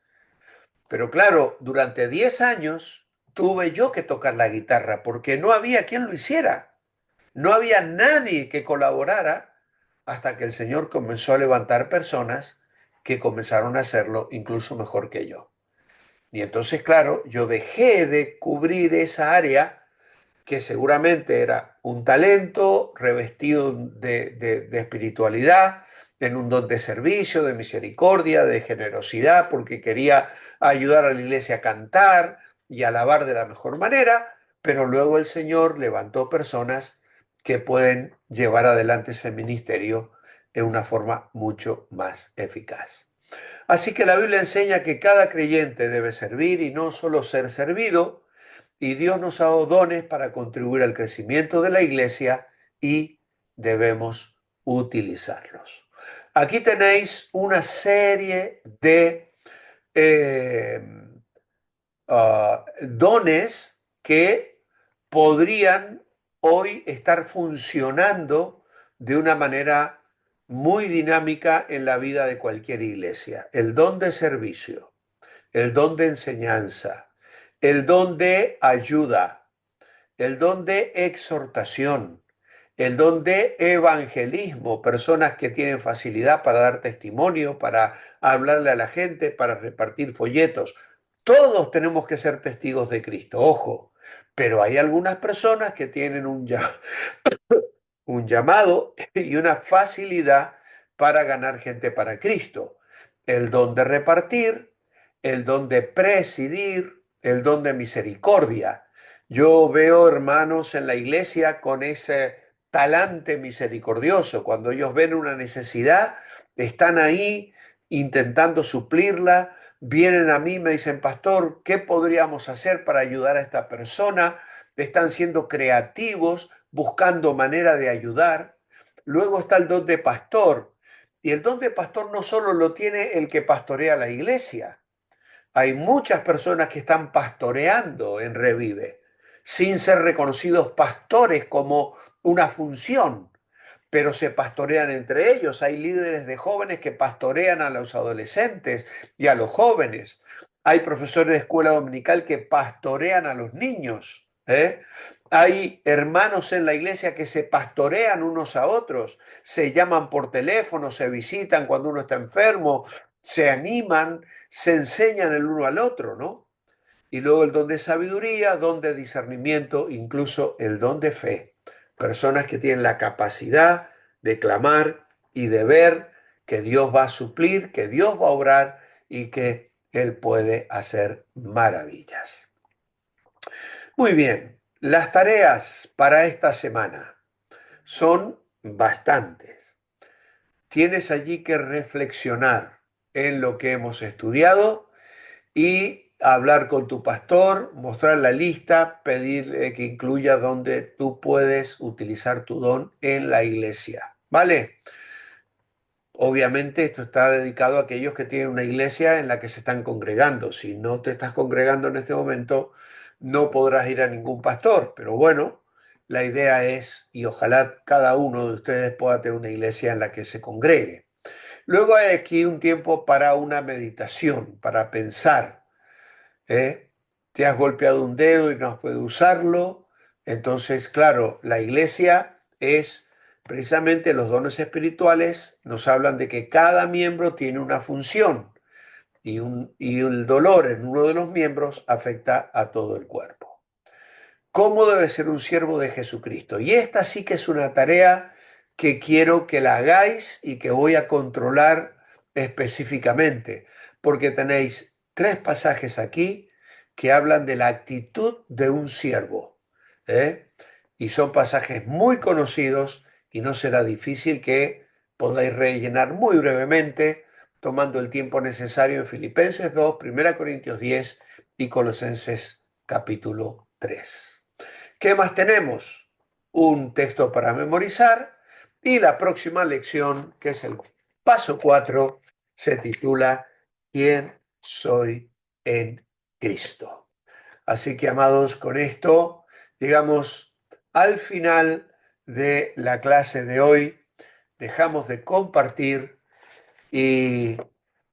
Pero claro, durante 10 años tuve yo que tocar la guitarra porque no había quien lo hiciera. No había nadie que colaborara hasta que el Señor comenzó a levantar personas que comenzaron a hacerlo incluso mejor que yo. Y entonces, claro, yo dejé de cubrir esa área que seguramente era un talento revestido de espiritualidad, en un don de servicio, de misericordia, de generosidad, porque quería ayudar a la iglesia a cantar y alabar de la mejor manera, pero luego el Señor levantó personas que pueden llevar adelante ese ministerio en una forma mucho más eficaz. Así que la Biblia enseña que cada creyente debe servir y no solo ser servido, y Dios nos ha dado dones para contribuir al crecimiento de la iglesia y debemos utilizarlos. Aquí tenéis una serie de eh, dones que podrían hoy estar funcionando de una manera muy dinámica en la vida de cualquier iglesia. El don de servicio, el don de enseñanza, el don de ayuda, el don de exhortación, el don de evangelismo, personas que tienen facilidad para dar testimonio, para hablarle a la gente, para repartir folletos. Todos tenemos que ser testigos de Cristo, ojo, pero hay algunas personas que tienen un llamado y una facilidad para ganar gente para Cristo. El don de repartir, el don de presidir, el don de misericordia. Yo veo hermanos en la iglesia con ese talante misericordioso. Cuando ellos ven una necesidad, están ahí intentando suplirla. Vienen a mí, me dicen, pastor, ¿qué podríamos hacer para ayudar a esta persona? Están siendo creativos, buscando manera de ayudar. Luego está el don de pastor. Y el don de pastor no solo lo tiene el que pastorea la iglesia. Hay muchas personas que están pastoreando en Revive, sin ser reconocidos pastores como una función, pero se pastorean entre ellos. Hay líderes de jóvenes que pastorean a los adolescentes y a los jóvenes. Hay profesores de escuela dominical que pastorean a los niños, ¿eh? Hay hermanos en la iglesia que se pastorean unos a otros, se llaman por teléfono, se visitan cuando uno está enfermo, se animan, se enseñan el uno al otro, ¿no? Y luego el don de sabiduría, don de discernimiento, incluso el don de fe. Personas que tienen la capacidad de clamar y de ver que Dios va a suplir, que Dios va a obrar y que Él puede hacer maravillas. Muy bien, las tareas para esta semana son bastantes. Tienes allí que reflexionar en lo que hemos estudiado y hablar con tu pastor, mostrar la lista, pedirle que incluya donde tú puedes utilizar tu don en la iglesia. ¿Vale? Obviamente esto está dedicado a aquellos que tienen una iglesia en la que se están congregando. Si no te estás congregando en este momento, no podrás ir a ningún pastor. Pero bueno, la idea es, y ojalá cada uno de ustedes pueda tener una iglesia en la que se congregue. Luego hay aquí un tiempo para una meditación, para pensar. ¿Eh? Te has golpeado un dedo y no has podido usarlo. Entonces, claro, la iglesia es precisamente los dones espirituales, nos hablan de que cada miembro tiene una función y el dolor en uno de los miembros afecta a todo el cuerpo. ¿Cómo debe ser un siervo de Jesucristo? Y esta sí que es una tarea que quiero que la hagáis y que voy a controlar específicamente, porque tenéis 3 pasajes aquí que hablan de la actitud de un siervo, ¿eh? Y son pasajes muy conocidos y no será difícil que podáis rellenar muy brevemente, tomando el tiempo necesario en Filipenses 2, 1 Corintios 10 y Colosenses capítulo 3. ¿Qué más tenemos? Un texto para memorizar y la próxima lección, que es el paso 4, se titula ¿Quién soy en Cristo? Así que, amados, con esto llegamos al final de la clase de hoy. Dejamos de compartir y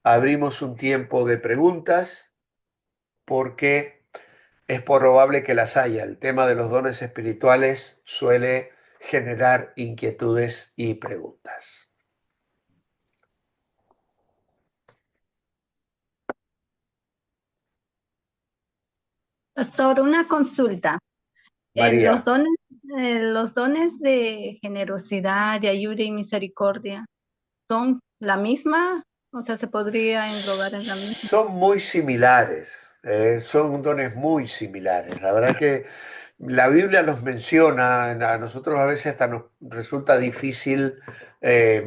abrimos un tiempo de preguntas porque es probable que las haya. El tema de los dones espirituales suele generar inquietudes y preguntas. Pastor, una consulta. María, Los dones de generosidad, de ayuda y misericordia, ¿son la misma? O sea, ¿se podría englobar en la misma? son muy similares, son dones muy similares. La verdad que la Biblia los menciona, a nosotros a veces hasta nos resulta difícil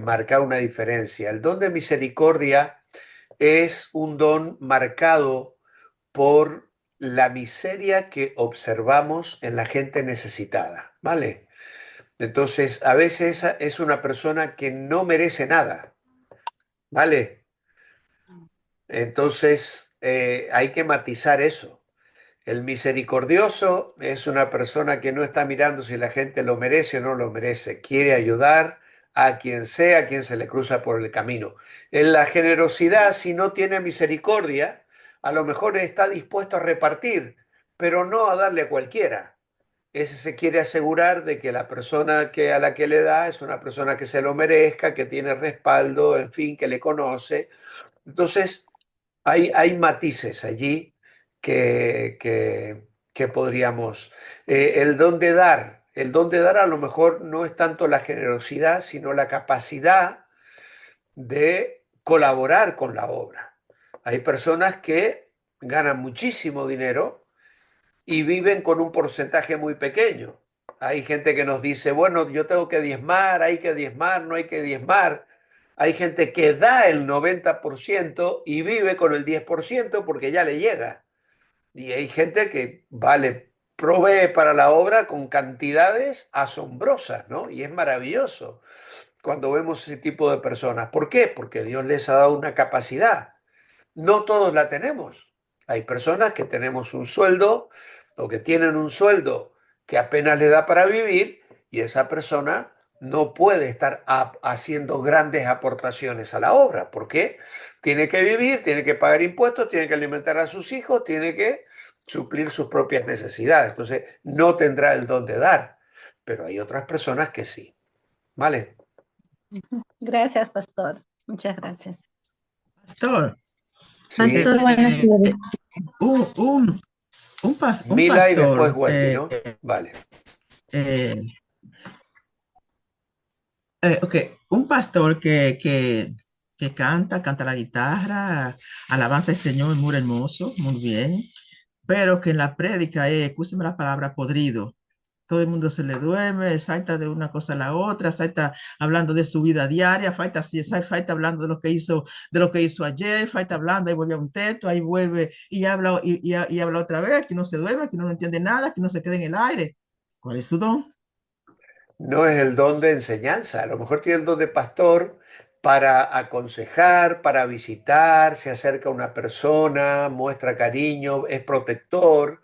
marcar una diferencia. El don de misericordia es un don marcado por la miseria que observamos en la gente necesitada, ¿vale? Entonces, a veces es una persona que no merece nada, ¿vale? Entonces, hay que matizar eso. El misericordioso es una persona que no está mirando si la gente lo merece o no lo merece. Quiere ayudar a quien sea, a quien se le cruza por el camino. En la generosidad, si no tiene misericordia, a lo mejor está dispuesto a repartir, pero no a darle a cualquiera. Ese se quiere asegurar de que la persona a la que le da es una persona que se lo merezca, que tiene respaldo, en fin, que le conoce. Entonces, hay matices allí que podríamos... el don de dar a lo mejor no es tanto la generosidad, sino la capacidad de colaborar con la obra. Hay personas que ganan muchísimo dinero y viven con un porcentaje muy pequeño. Hay gente que nos dice, bueno, yo tengo que diezmar, hay que diezmar, no hay que diezmar. Hay gente que da el 90% y vive con el 10% porque ya le llega. Y hay gente que, vale, provee para la obra con cantidades asombrosas, ¿no? Y es maravilloso cuando vemos ese tipo de personas. ¿Por qué? Porque Dios les ha dado una capacidad. No todos la tenemos. Hay personas que tenemos un sueldo o que tienen un sueldo que apenas le da para vivir y esa persona no puede estar haciendo grandes aportaciones a la obra. ¿Por qué? Tiene que vivir, tiene que pagar impuestos, tiene que alimentar a sus hijos, tiene que suplir sus propias necesidades. Entonces, no tendrá el don de dar, pero hay otras personas que sí. ¿Vale? Gracias, pastor. Muchas gracias. Pastor, Sí. Pastor, buenas tardes. un Mila y después pastor, Wendy, ¿no? Vale. Ok, un pastor que canta la guitarra, alabanza al Señor, muy hermoso, muy bien, pero que en la prédica es, escúcheme la palabra, podrido. Todo el mundo se le duerme, salta de una cosa a la otra, salta hablando de su vida diaria, falta hablando de lo que hizo ayer, falta hablando, ahí vuelve a un texto, ahí vuelve y habla, y habla otra vez, que no se duerme, que no entiende nada, que no se queda en el aire. ¿Cuál es su don? No es el don de enseñanza, a lo mejor tiene el don de pastor para aconsejar, para visitar, se acerca a una persona, muestra cariño, es protector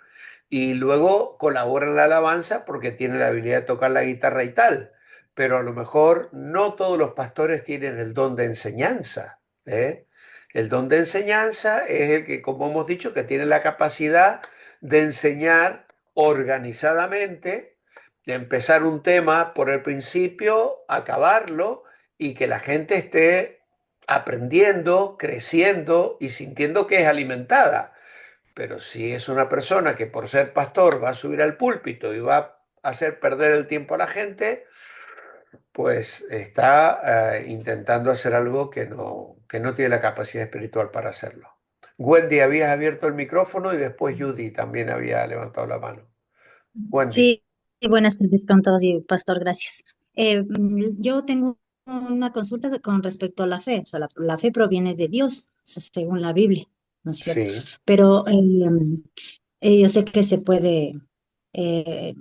y luego colabora en la alabanza porque tiene la habilidad de tocar la guitarra y tal. Pero a lo mejor no todos los pastores tienen el don de enseñanza, ¿eh? El don de enseñanza es el que, como hemos dicho, que tiene la capacidad de enseñar organizadamente, de empezar un tema por el principio, acabarlo y que la gente esté aprendiendo, creciendo y sintiendo que es alimentada. Pero si es una persona que por ser pastor va a subir al púlpito y va a hacer perder el tiempo a la gente, pues está intentando hacer algo que no tiene la capacidad espiritual para hacerlo. Wendy, habías abierto el micrófono y después Judy también había levantado la mano. Wendy. Sí, buenas tardes con todos y pastor, gracias. Yo tengo una consulta con respecto a la fe. O sea, la fe proviene de Dios, o sea, según la Biblia, ¿no es cierto? Sí, Pero yo sé que se puede, eh,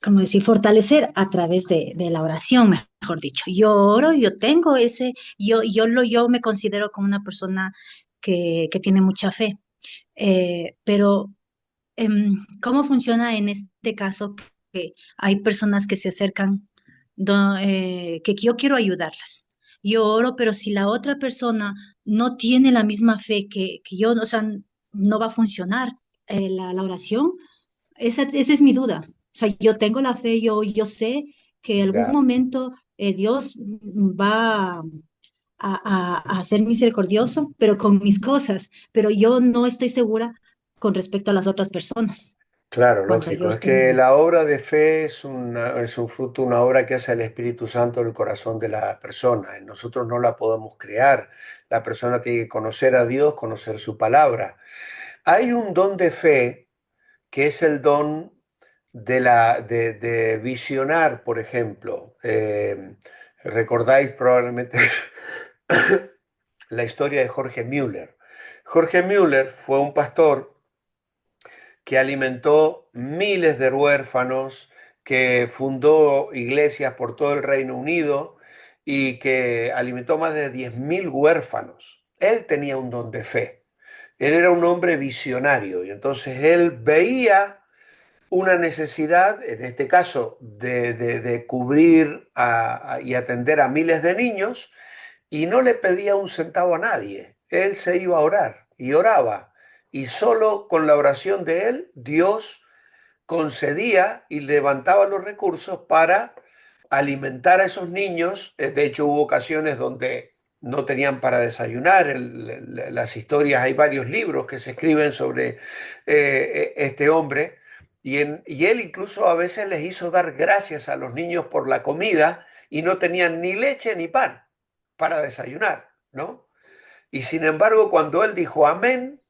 como decir, fortalecer a través de la oración, mejor dicho. Yo oro, yo tengo yo me considero como una persona que tiene mucha fe. Pero ¿cómo funciona en este caso que hay personas que se acercan, que yo quiero ayudarlas? Yo oro, pero si la otra persona no tiene la misma fe que yo, o sea, no va a funcionar la oración. Esa es mi duda. O sea, yo tengo la fe, yo sé que en algún ya. momento Dios va a ser misericordioso, pero con mis cosas, pero yo no estoy segura con respecto a las otras personas. Claro, Cuando yo lógico. Es estoy... que la obra de fe es un fruto, una obra que hace el Espíritu Santo en el corazón de la persona. Nosotros no la podemos crear. La persona tiene que conocer a Dios, conocer su palabra. Hay un don de fe que es el don de visionar, por ejemplo. Recordáis probablemente la historia de Jorge Müller. Jorge Müller fue un pastor que alimentó miles de huérfanos, que fundó iglesias por todo el Reino Unido y que alimentó más de 10.000 huérfanos. Él tenía un don de fe. Él era un hombre visionario y entonces él veía una necesidad, en este caso, de cubrir y atender a miles de niños y no le pedía un centavo a nadie. Él se iba a orar y oraba y solo con la oración de él, Dios concedía y levantaba los recursos para alimentar a esos niños. De hecho, hubo ocasiones donde no tenían para desayunar. Las historias, hay varios libros que se escriben sobre este hombre. Y él incluso a veces les hizo dar gracias a los niños por la comida y no tenían ni leche ni pan para desayunar, ¿no? Y sin embargo, cuando él dijo amén,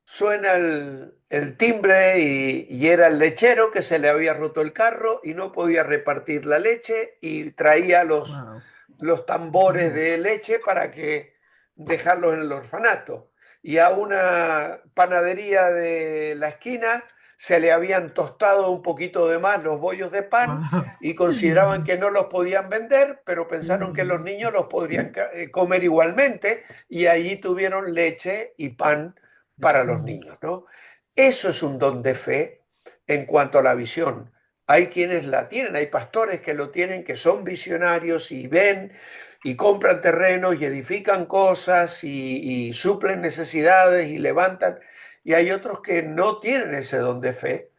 suena el timbre y era el lechero que se le había roto el carro y no podía repartir la leche y traía Wow. los tambores de Dios. leche para que dejarlos en el orfanato. Y a una panadería de la esquina se le habían tostado un poquito de más los bollos de pan Wow. y consideraban que no los podían vender, pero pensaron que los niños los podrían comer igualmente y allí tuvieron leche y pan Dios para los mío. niños, ¿no? Eso es un don de fe en cuanto a la visión. Hay quienes la tienen, hay pastores que lo tienen, que son visionarios y ven y compran terrenos y edifican cosas y suplen necesidades y levantan. Y hay otros que no tienen ese don de fe.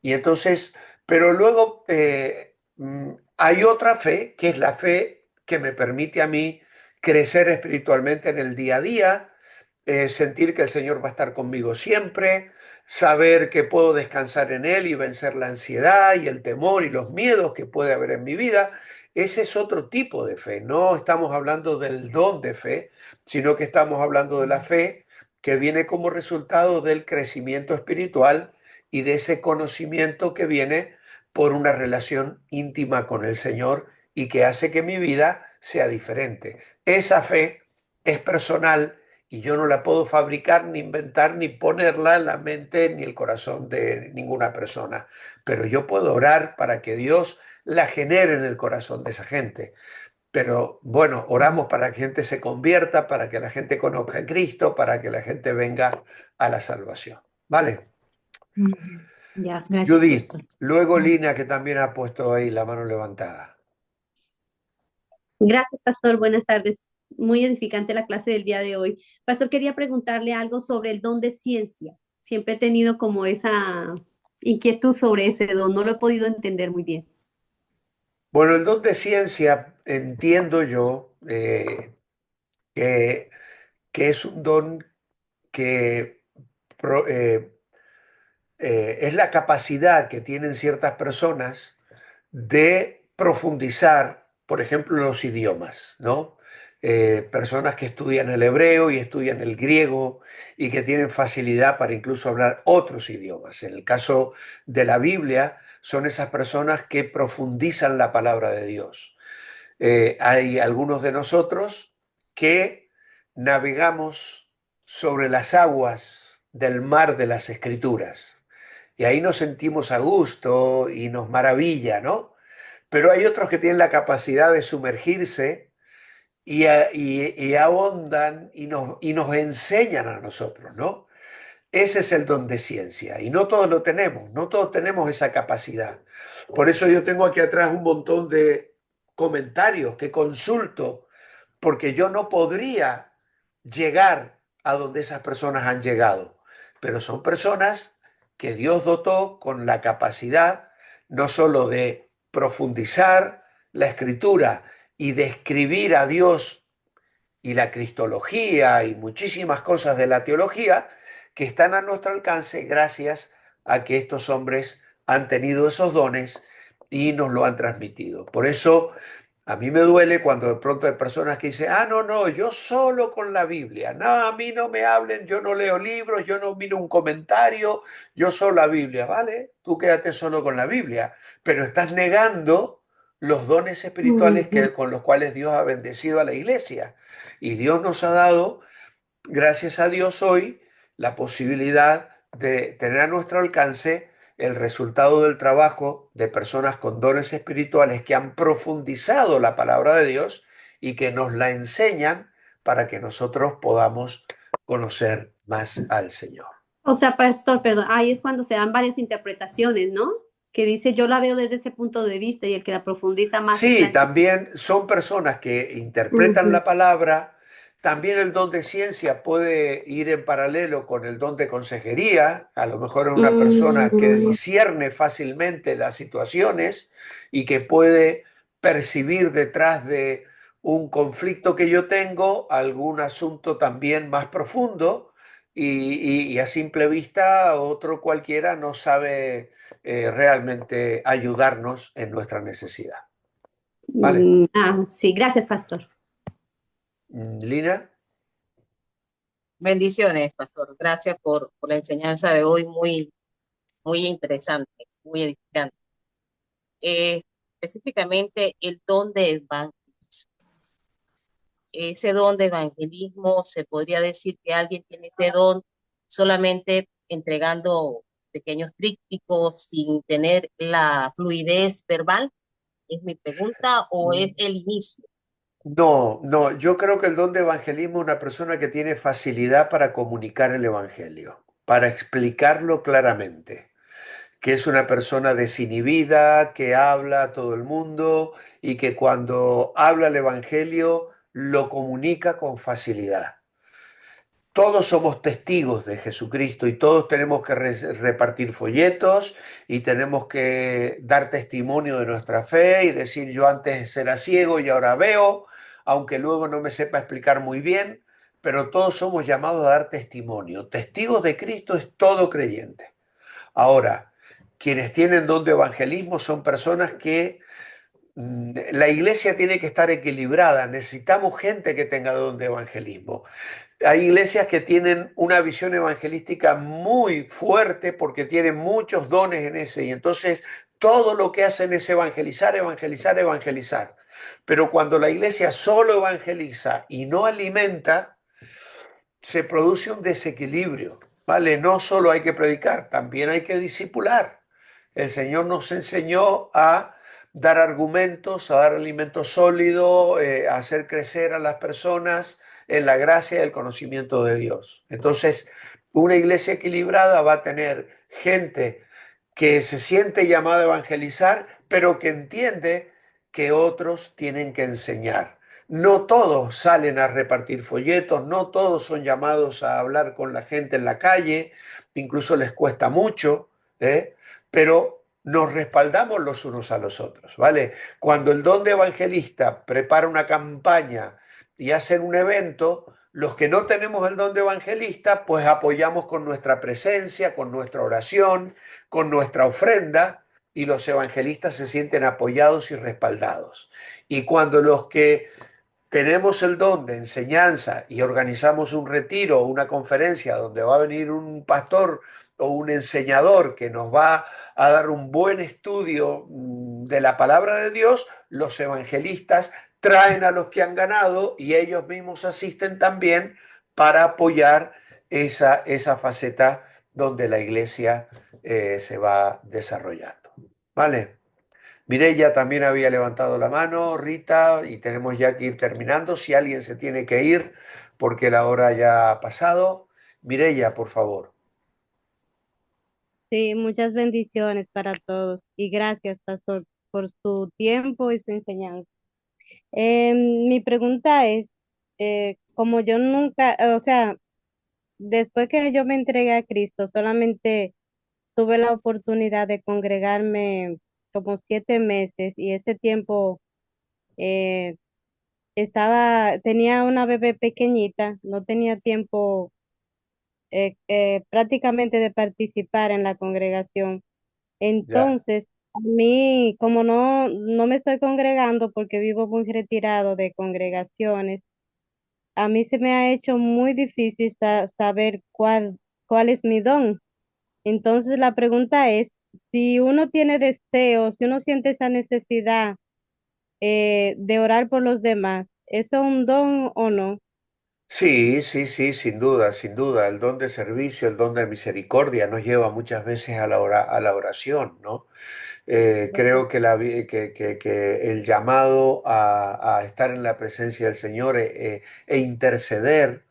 Y entonces, pero luego hay otra fe, que es la fe que me permite a mí crecer espiritualmente en el día a día, sentir que el Señor va a estar conmigo siempre, saber que puedo descansar en Él y vencer la ansiedad y el temor y los miedos que puede haber en mi vida. Ese es otro tipo de fe. No estamos hablando del don de fe, sino que estamos hablando de la fe que viene como resultado del crecimiento espiritual y de ese conocimiento que viene por una relación íntima con el Señor y que hace que mi vida sea diferente. Esa fe es personal y yo no la puedo fabricar, ni inventar, ni ponerla en la mente ni el corazón de ninguna persona. Pero yo puedo orar para que Dios la genere en el corazón de esa gente. Pero bueno, oramos para que la gente se convierta, para que la gente conozca a Cristo, para que la gente venga a la salvación. ¿Vale? Ujú. Ya, gracias, Judith, pastor. luego Mm. Lina, que también ha puesto ahí la mano levantada. Gracias, pastor. Buenas tardes. Muy edificante la clase del día de hoy. Pastor, quería preguntarle algo sobre el don de ciencia. Siempre he tenido como esa inquietud sobre ese don. No lo he podido entender muy bien. Bueno, el don de ciencia, entiendo yo que, que es un don que pro- eh, es la capacidad que tienen ciertas personas de profundizar, por ejemplo, los idiomas, ¿no? Personas que estudian el hebreo y estudian el griego y que tienen facilidad para incluso hablar otros idiomas. En el caso de la Biblia, son esas personas que profundizan la palabra de Dios. Hay algunos de nosotros que navegamos sobre las aguas del mar de las Escrituras y ahí nos sentimos a gusto y nos maravilla, ¿no? Pero hay otros que tienen la capacidad de sumergirse y ahondan y nos enseñan a nosotros, ¿no? Ese es el don de ciencia y no todos lo tenemos, no todos tenemos esa capacidad. Por eso yo tengo aquí atrás un montón de comentarios que consulto, porque yo no podría llegar a donde esas personas han llegado, pero son personas que Dios dotó con la capacidad no solo de profundizar la escritura y de escribir a Dios y la cristología y muchísimas cosas de la teología que están a nuestro alcance gracias a que estos hombres han tenido esos dones y nos lo han transmitido. Por eso a mí me duele cuando de pronto hay personas que dicen, ah, no, no, yo solo con la Biblia, no, a mí no me hablen, yo no leo libros, yo no miro un comentario, yo solo la Biblia, ¿vale? Tú quédate solo con la Biblia, pero estás negando los dones espirituales Ujú. con los cuales Dios ha bendecido a la iglesia. Y Dios nos ha dado, gracias a Dios hoy, la posibilidad de tener a nuestro alcance el resultado del trabajo de personas con dones espirituales que han profundizado la palabra de Dios y que nos la enseñan para que nosotros podamos conocer más al Señor. O sea, pastor, perdón, ahí es cuando se dan varias interpretaciones, ¿no? Que dice, yo la veo desde ese punto de vista y el que la profundiza más Sí, está... también son personas que interpretan Ujú. la palabra También el don de ciencia puede ir en paralelo con el don de consejería. A lo mejor es una persona que Mm, discierne fácilmente las situaciones y que puede percibir detrás de un conflicto que yo tengo algún asunto también más profundo y a simple vista otro cualquiera no sabe realmente ayudarnos en nuestra necesidad. ¿Vale? sí, gracias, pastor. Lina. Bendiciones, pastor. Gracias por la enseñanza de hoy, muy interesante, muy edificante. Específicamente el don de evangelismo. Ese don de evangelismo, se podría decir que alguien tiene ese don solamente entregando pequeños trípticos sin tener la fluidez verbal, es mi pregunta, o es el inicio. No, no, yo creo que el don de evangelismo es una persona que tiene facilidad para comunicar el evangelio, para explicarlo claramente, que es una persona desinhibida, que habla a todo el mundo y que cuando habla el evangelio lo comunica con facilidad. Todos somos testigos de Jesucristo y todos tenemos que repartir folletos y tenemos que dar testimonio de nuestra fe y decir yo antes era ciego y ahora veo, aunque luego no me sepa explicar muy bien, pero todos somos llamados a dar testimonio. Testigos de Cristo es todo creyente. Ahora, quienes tienen don de evangelismo son personas que la iglesia tiene que estar equilibrada. Necesitamos gente que tenga don de evangelismo. Hay iglesias que tienen una visión evangelística muy fuerte porque tienen muchos dones en ese y entonces todo lo que hacen es evangelizar, evangelizar, evangelizar. Pero cuando la iglesia solo evangeliza y no alimenta, se produce un desequilibrio, ¿vale? No solo hay que predicar, también hay que discipular. El Señor nos enseñó a dar argumentos, a dar alimento sólido, a hacer crecer a las personas en la gracia y el conocimiento de Dios. Entonces, una iglesia equilibrada va a tener gente que se siente llamada a evangelizar, pero que entiende que otros tienen que enseñar. No todos salen a repartir folletos, no todos son llamados a hablar con la gente en la calle, incluso les cuesta mucho, ¿eh? Pero nos respaldamos los unos a los otros, ¿vale? Cuando el don de evangelista prepara una campaña y hacen un evento, los que no tenemos el don de evangelista, pues apoyamos con nuestra presencia, con nuestra oración, con nuestra ofrenda, y los evangelistas se sienten apoyados y respaldados. Y cuando los que tenemos el don de enseñanza y organizamos un retiro o una conferencia donde va a venir un pastor o un enseñador que nos va a dar un buen estudio de la palabra de Dios, los evangelistas traen a los que han ganado y ellos mismos asisten también para apoyar esa faceta donde la iglesia se va desarrollando. ¿Vale? Mireya también había levantado la mano, Rita, y tenemos ya que ir terminando. Si alguien se tiene que ir porque la hora ya ha pasado. Mireya, por favor. Sí, muchas bendiciones para todos y gracias, pastor, por su tiempo y su enseñanza. Mi pregunta es, como yo nunca, o sea, después que yo me entregué a Cristo, solamente tuve la oportunidad de congregarme como 7 meses y ese tiempo eh, tenía una bebé pequeñita, no tenía tiempo prácticamente de participar en la congregación. Ya. Entonces, a mí, como no me estoy congregando porque vivo muy retirado de congregaciones, a mí se me ha hecho muy difícil saber cuál es mi don. Entonces, la pregunta es, si uno tiene deseos, si uno siente esa necesidad de orar por los demás, ¿eso es un don o no? Sí, sí, sí, sin duda, sin duda. El don de servicio, el don de misericordia nos lleva muchas veces a a la oración, ¿no? Creo que, que el llamado a estar en la presencia del Señor e interceder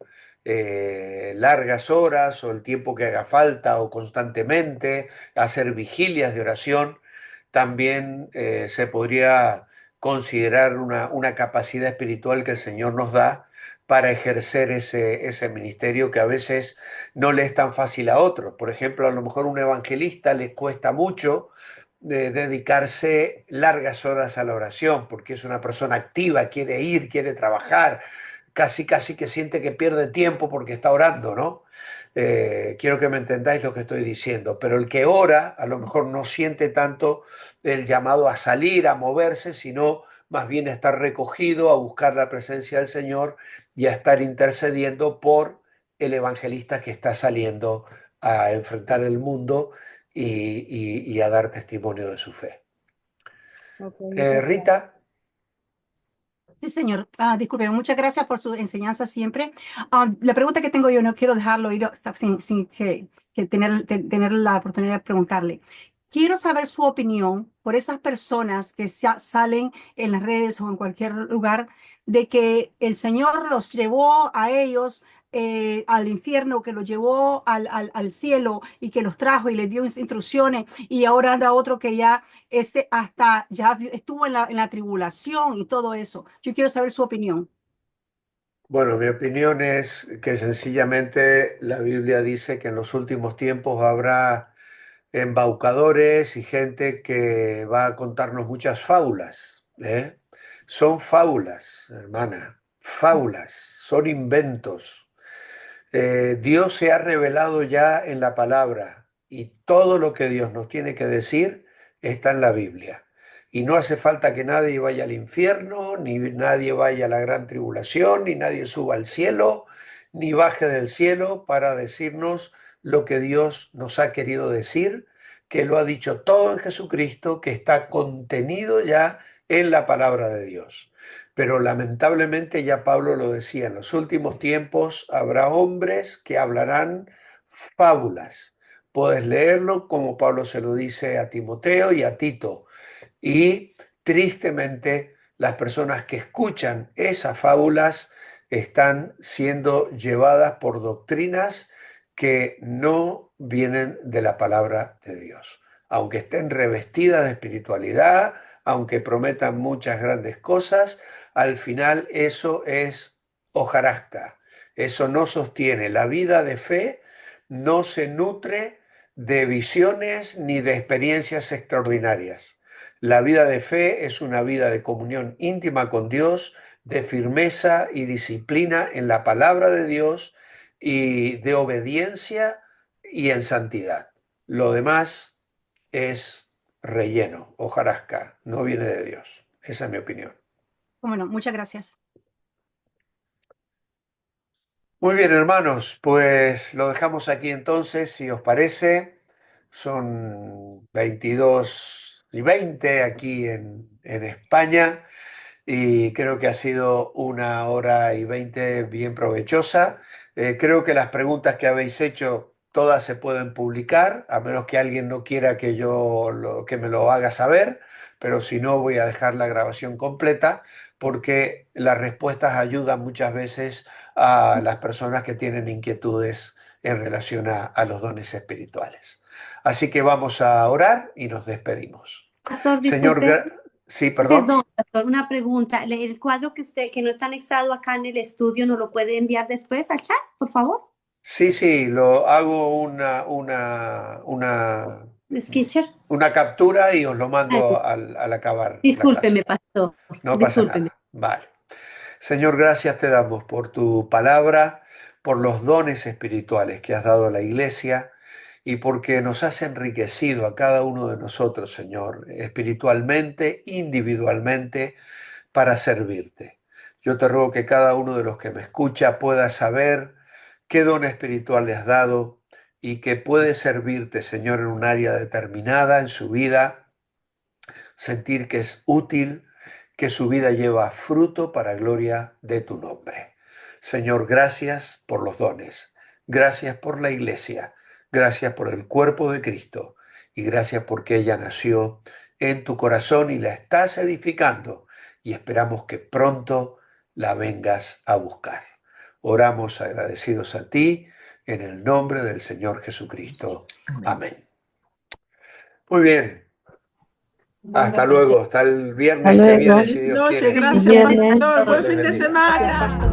largas horas o el tiempo que haga falta o constantemente, hacer vigilias de oración, también se podría considerar una capacidad espiritual que el Señor nos da para ejercer ese ministerio que a veces no le es tan fácil a otros. Por ejemplo, a lo mejor un evangelista les cuesta mucho dedicarse largas horas a la oración, porque es una persona activa, quiere ir, quiere trabajar, casi que siente que pierde tiempo porque está orando, ¿no? Quiero que me entendáis lo que estoy diciendo, pero el que ora a lo mejor no siente tanto el llamado a salir, a moverse, sino más bien a estar recogido, a buscar la presencia del Señor y a estar intercediendo por el evangelista que está saliendo a enfrentar el mundo y a dar testimonio de su fe. Ok, muchas gracias. Rita. Sí, señor. Disculpe, muchas gracias por su enseñanza siempre. La pregunta que tengo yo, no quiero dejarlo ir sin que tener la oportunidad de preguntarle. Quiero saber su opinión por esas personas que salen en las redes o en cualquier lugar de que el Señor los llevó a ellos al infierno, que los llevó al cielo y que los trajo y les dio instrucciones, y ahora anda otro que ya hasta ya estuvo en la tribulación y todo eso. Yo quiero saber su opinión. Bueno, mi opinión es que sencillamente la Biblia dice que en los últimos tiempos habrá embaucadores y gente que va a contarnos muchas fábulas, ¿eh? Son fábulas, hermana, fábulas, son inventos. Dios se ha revelado ya en la palabra y todo lo que Dios nos tiene que decir está en la Biblia. Y no hace falta que nadie vaya al infierno, ni nadie vaya a la gran tribulación, ni nadie suba al cielo, ni baje del cielo para decirnos lo que Dios nos ha querido decir, que lo ha dicho todo en Jesucristo, que está contenido ya en la palabra de Dios. Pero lamentablemente ya Pablo lo decía, en los últimos tiempos habrá hombres que hablarán fábulas. Puedes leerlo como Pablo se lo dice a Timoteo y a Tito. Y tristemente las personas que escuchan esas fábulas están siendo llevadas por doctrinas que no vienen de la palabra de Dios. Aunque estén revestidas de espiritualidad, aunque prometan muchas grandes cosas, al final eso es hojarasca, eso no sostiene. La vida de fe no se nutre de visiones ni de experiencias extraordinarias. La vida de fe es una vida de comunión íntima con Dios, de firmeza y disciplina en la palabra de Dios y de obediencia y en santidad. Lo demás es relleno, hojarasca, no viene de Dios. Esa es mi opinión. Bueno, muchas gracias. Muy bien, hermanos, pues lo dejamos aquí entonces, si os parece. Son 22:20 aquí en España y creo que ha sido 1 hora y 20 bien provechosa. Creo que las preguntas que habéis hecho todas se pueden publicar, a menos que alguien no quiera que que me lo haga saber, pero si no voy a dejar la grabación completa porque las respuestas ayudan muchas veces a las personas que tienen inquietudes en relación a los dones espirituales. Así que vamos a orar y nos despedimos. Pastor, Señor, disculpe. sí, perdón. Perdón, pastor, una pregunta. El cuadro que no está anexado acá en el estudio, ¿nos lo puede enviar después al chat, por favor? Sí, lo hago una Sketcher. captura y os lo mando al acabar. Discúlpeme, pastor. No pasa Discúlpeme. nada. Vale. Señor, gracias te damos por tu palabra, por los dones espirituales que has dado a la iglesia y porque nos has enriquecido a cada uno de nosotros, Señor, espiritualmente, individualmente, para servirte. Yo te ruego que cada uno de los que me escucha pueda saber qué don espiritual le has dado y que puede servirte, Señor, en un área determinada en su vida, sentir que es útil, que su vida lleva fruto para gloria de tu nombre. Señor, gracias por los dones, gracias por la iglesia, gracias por el cuerpo de Cristo y gracias porque ella nació en tu corazón y la estás edificando y esperamos que pronto la vengas a buscar. Oramos agradecidos a ti en el nombre del Señor Jesucristo. Amén. Muy bien. Hasta luego. Hasta el viernes que viene, si Dios quiere. Gracias, pastor. Buen fin de semana.